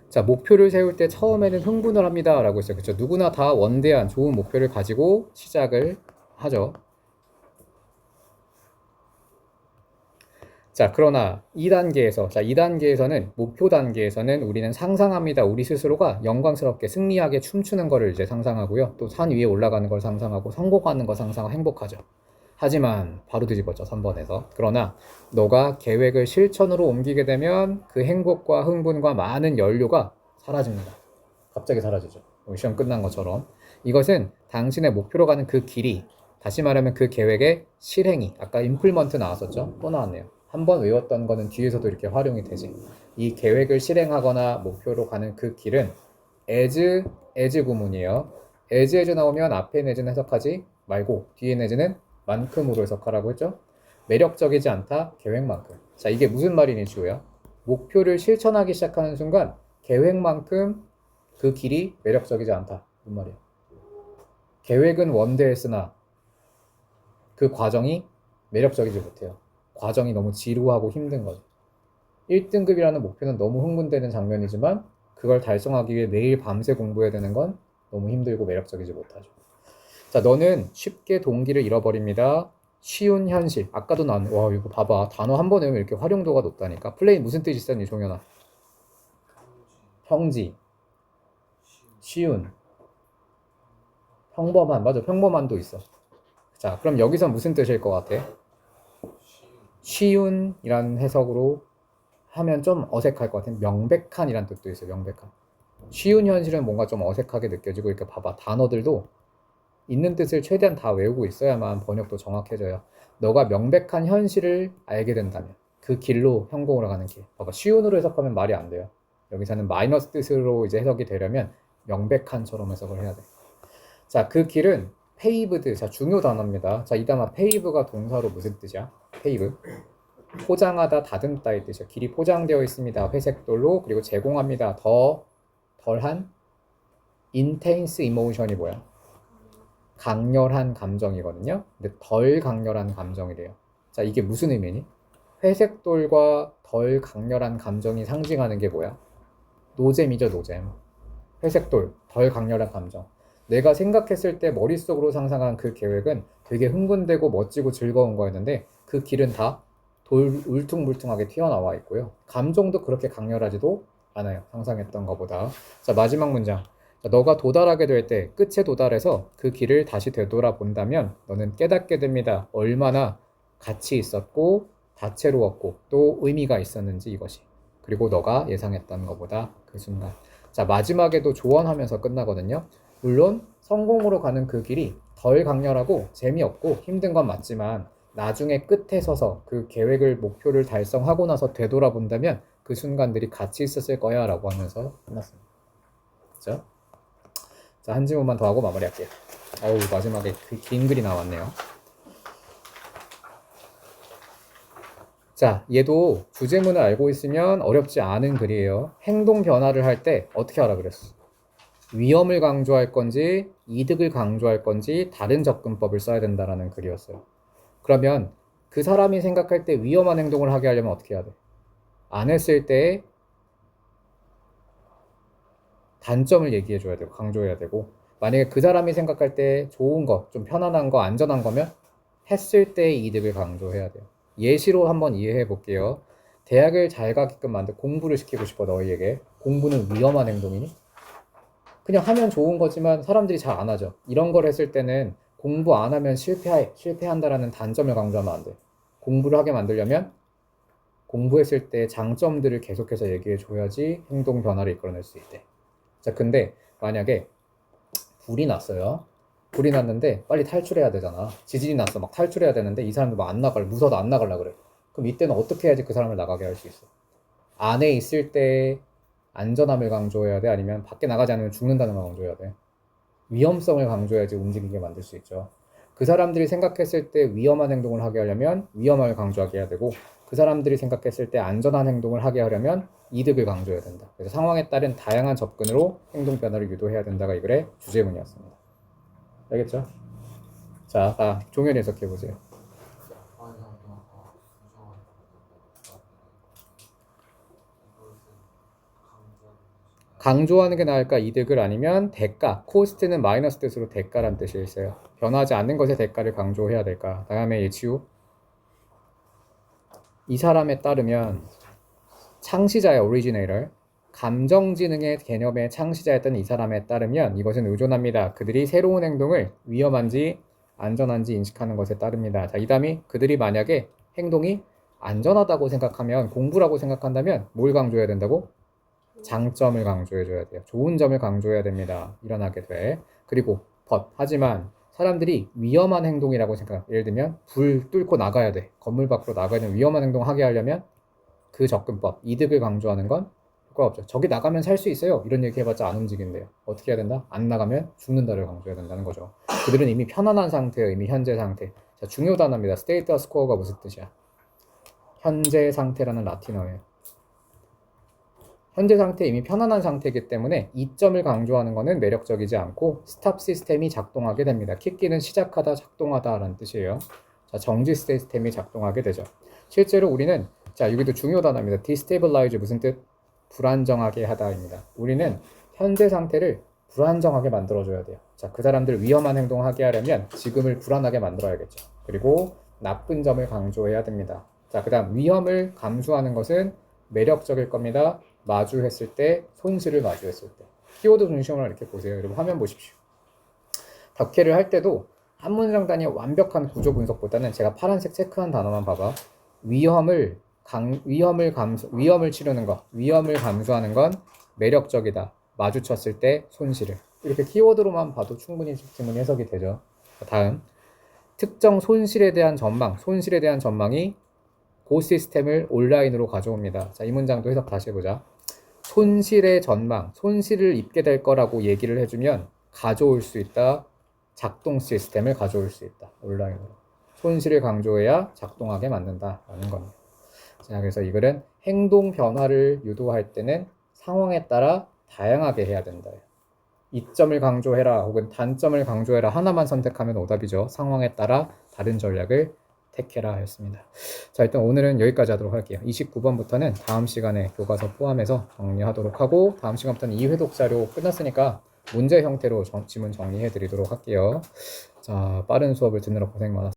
자, 목표를 세울 때 처음에는 흥분을 합니다 라고 했어요. 그렇죠? 누구나 다 원대한 좋은 목표를 가지고 시작을 하죠. 자, 그러나 2단계에서, 자, 2단계에서는, 목표 단계에서는 우리는 상상합니다. 우리 스스로가 영광스럽게 승리하게 춤추는 거를 이제 상상하고요. 또 산 위에 올라가는 걸 상상하고 성공하는 거 상상하고 행복하죠. 하지만 바로 뒤집었죠, 3번에서. 그러나 너가 계획을 실천으로 옮기게 되면 그 행복과 흥분과 많은 연료가 사라집니다. 갑자기 사라지죠. 시험 끝난 것처럼. 이것은 당신의 목표로 가는 그 길이, 다시 말하면 그 계획의 실행이, 아까 임플먼트 나왔었죠? 또 나왔네요. 한 번 외웠던 거는 뒤에서도 이렇게 활용이 되지. 이 계획을 실행하거나 목표로 가는 그 길은 as 구문이에요. as 나오면 앞에 as는 해석하지 말고 뒤에 as는 만큼으로 해석하라고 했죠. 매력적이지 않다, 계획만큼. 자, 이게 무슨 말이니 주호야? 목표를 실천하기 시작하는 순간 계획만큼 그 길이 매력적이지 않다. 무슨 말이야? 계획은 원대했으나 그 과정이 매력적이지 못해요. 과정이 너무 지루하고 힘든 거죠. 1등급이라는 목표는 너무 흥분되는 장면이지만 그걸 달성하기 위해 매일 밤새 공부해야 되는 건 너무 힘들고 매력적이지 못하죠. 자, 너는 쉽게 동기를 잃어버립니다. 쉬운 현실. 아까도 나왔네. 와, 이거 봐봐. 단어 한 번 외우면 이렇게 활용도가 높다니까. 플레인 무슨 뜻이 있었니, 종현아? 평지. 쉬운. 평범한. 맞아, 평범한도 있어. 자, 그럼 여기서 무슨 뜻일 것 같아? 쉬운이라는 해석으로 하면 좀 어색할 것 같아요. 명백한이라는 뜻도 있어요. 명백한. 쉬운 현실은 뭔가 좀 어색하게 느껴지고, 이렇게 봐봐. 단어들도 있는 뜻을 최대한 다 외우고 있어야만 번역도 정확해져요. 너가 명백한 현실을 알게 된다면 그 길로 성공으로 가는 길. 봐봐. 쉬운으로 해석하면 말이 안 돼요. 여기서는 마이너스 뜻으로 이제 해석이 되려면 명백한처럼 해석을 해야 돼. 자, 그 길은 paved. 자, 중요 단어입니다. 자, 이 단어 pave가 동사로 무슨 뜻이야? pave. 포장하다, 다듬다의 뜻이야. 길이 포장되어 있습니다. 회색돌로. 그리고 제공합니다. 덜한 intense emotion이 뭐야? 강렬한 감정이거든요. 근데 덜 강렬한 감정이래요. 자, 이게 무슨 의미니? 회색돌과 덜 강렬한 감정이 상징하는 게 뭐야? 노잼이죠, 노잼. 회색돌, 덜 강렬한 감정. 내가 생각했을 때 머릿속으로 상상한 그 계획은 되게 흥분되고 멋지고 즐거운 거였는데 그 길은 다 울퉁불퉁하게 튀어나와 있고요. 감정도 그렇게 강렬하지도 않아요. 상상했던 것보다. 자, 마지막 문장. 자, 너가 도달하게 될 때 끝에 도달해서 그 길을 다시 되돌아본다면 너는 깨닫게 됩니다. 얼마나 가치 있었고 다채로웠고 또 의미가 있었는지 이것이. 그리고 너가 예상했던 것보다 그 순간. 자, 마지막에도 조언하면서 끝나거든요. 물론 성공으로 가는 그 길이 덜 강렬하고 재미없고 힘든 건 맞지만 나중에 끝에 서서 그 계획을 목표를 달성하고 나서 되돌아본다면 그 순간들이 가치 있었을 거야 라고 하면서 끝났습니다. 그렇죠? 자, 한 질문만 더 하고 마무리할게요. 어우, 마지막에 그 긴 글이 나왔네요. 자, 얘도 주제문을 알고 있으면 어렵지 않은 글이에요. 행동 변화를 할 때 어떻게 하라 그랬어? 위험을 강조할 건지 이득을 강조할 건지 다른 접근법을 써야 된다라는 글이었어요. 그러면 그 사람이 생각할 때 위험한 행동을 하게 하려면 어떻게 해야 돼? 안 했을 때 단점을 얘기해 줘야 되고 강조해야 되고, 만약에 그 사람이 생각할 때 좋은 거, 좀 편안한 거, 안전한 거면 했을 때의 이득을 강조해야 돼요. 예시로 한번 이해해 볼게요. 대학을 잘 가게끔 만들 공부를 시키고 싶어. 너희에게 공부는 위험한 행동이니? 그냥 하면 좋은 거지만 사람들이 잘 안 하죠. 이런 걸 했을 때는 공부 안 하면 실패한다라는 단점을 강조하면 안 돼. 공부를 하게 만들려면 공부했을 때 장점들을 계속해서 얘기해 줘야지 행동 변화를 이끌어낼 수 있대. 자, 근데 만약에 불이 났어요. 불이 났는데 빨리 탈출해야 되잖아. 지진이 났어. 막 탈출해야 되는데 이 사람도 막 안 나갈, 무서워도 안 나가려 그래. 그럼 이때는 어떻게 해야지 그 사람을 나가게 할 수 있어? 안에 있을 때 안전함을 강조해야 돼? 아니면 밖에 나가지 않으면 죽는다는 걸 강조해야 돼? 위험성을 강조해야지 움직이게 만들 수 있죠. 그 사람들이 생각했을 때 위험한 행동을 하게 하려면 위험함을 강조하게 해야 되고, 그 사람들이 생각했을 때 안전한 행동을 하게 하려면 이득을 강조해야 된다. 그래서 상황에 따른 다양한 접근으로 행동 변화를 유도해야 된다가 이 글의 주제문이었습니다. 알겠죠? 자, 종현이 해석해 보세요. 강조하는 게 나을까? 이득을? 아니면 대가? 코스트는 마이너스 뜻으로 대가란 뜻이 있어요. 변하지 않는 것의 대가를 강조해야 될까? 다음에 예치우. 이 사람에 따르면 창시자의 originator, 감정지능의 개념의 창시자였던 이 사람에 따르면 이것은 의존합니다. 그들이 새로운 행동을 위험한지 안전한지 인식하는 것에 따릅니다. 자, 이 다음이 그들이 만약에 행동이 안전하다고 생각하면, 공부라고 생각한다면 뭘 강조해야 된다고? 장점을 강조해줘야 돼요. 좋은 점을 강조해야 됩니다. 일어나게 돼. 그리고 하지만 사람들이 위험한 행동이라고 생각, 예를 들면 불 뚫고 나가야 돼. 건물 밖으로 나가야 되는 위험한 행동을 하게 하려면 그 접근법, 이득을 강조하는 건 효과가 없죠. 저기 나가면 살 수 있어요. 이런 얘기 해봤자 안 움직인대요. 어떻게 해야 된다? 안 나가면 죽는다를 강조해야 된다는 거죠. 그들은 이미 편안한 상태예요. 이미 현재 상태. 자, 중요 단어입니다. 스테이터스 코어가 무슨 뜻이야? 현재 상태라는 라틴어예요. 현재 상태 이미 편안한 상태이기 때문에 이점을 강조하는 것은 매력적이지 않고 스탑 시스템이 작동하게 됩니다. 킥기는 시작하다, 작동하다라는 뜻이에요. 자, 정지 시스템이 작동하게 되죠. 실제로 우리는 자, 여기도 중요 단어입니다. destabilize 무슨 뜻? 불안정하게 하다입니다. 우리는 현재 상태를 불안정하게 만들어줘야 돼요. 자, 그 사람들 위험한 행동을 하게 하려면 지금을 불안하게 만들어야겠죠. 그리고 나쁜 점을 강조해야 됩니다. 자, 그 다음 위험을 감수하는 것은 매력적일 겁니다. 마주했을 때, 손실을 마주했을 때. 키워드 중심으로 이렇게 보세요. 여러분 화면 보십시오. 덕혜를 할 때도 한 문장 단위 완벽한 구조 분석보다는 제가 파란색 체크한 단어만 봐봐. 위험을 치르는 것, 위험을 감수하는 건 매력적이다. 마주쳤을 때 손실을. 이렇게 키워드로만 봐도 충분히 지문이 해석이 되죠. 다음, 특정 손실에 대한 전망이 고 시스템을 온라인으로 가져옵니다. 자, 이 문장도 해석 다시 해보자. 손실의 전망, 손실을 입게 될 거라고 얘기를 해주면 가져올 수 있다. 작동 시스템을 가져올 수 있다. 온라인으로. 손실을 강조해야 작동하게 만든다라는 겁니다. 자, 그래서 이 글은 행동 변화를 유도할 때는 상황에 따라 다양하게 해야 된다. 이점을 강조해라 혹은 단점을 강조해라 하나만 선택하면 오답이죠. 상황에 따라 다른 전략을 택해라 했습니다. 자, 일단 오늘은 여기까지 하도록 할게요. 29번부터는 다음 시간에 교과서 포함해서 정리하도록 하고 다음 시간부터는 2회독 자료 끝났으니까 문제 형태로 지문 정리해 드리도록 할게요. 자, 빠른 수업을 듣느라 고생 많았습니다.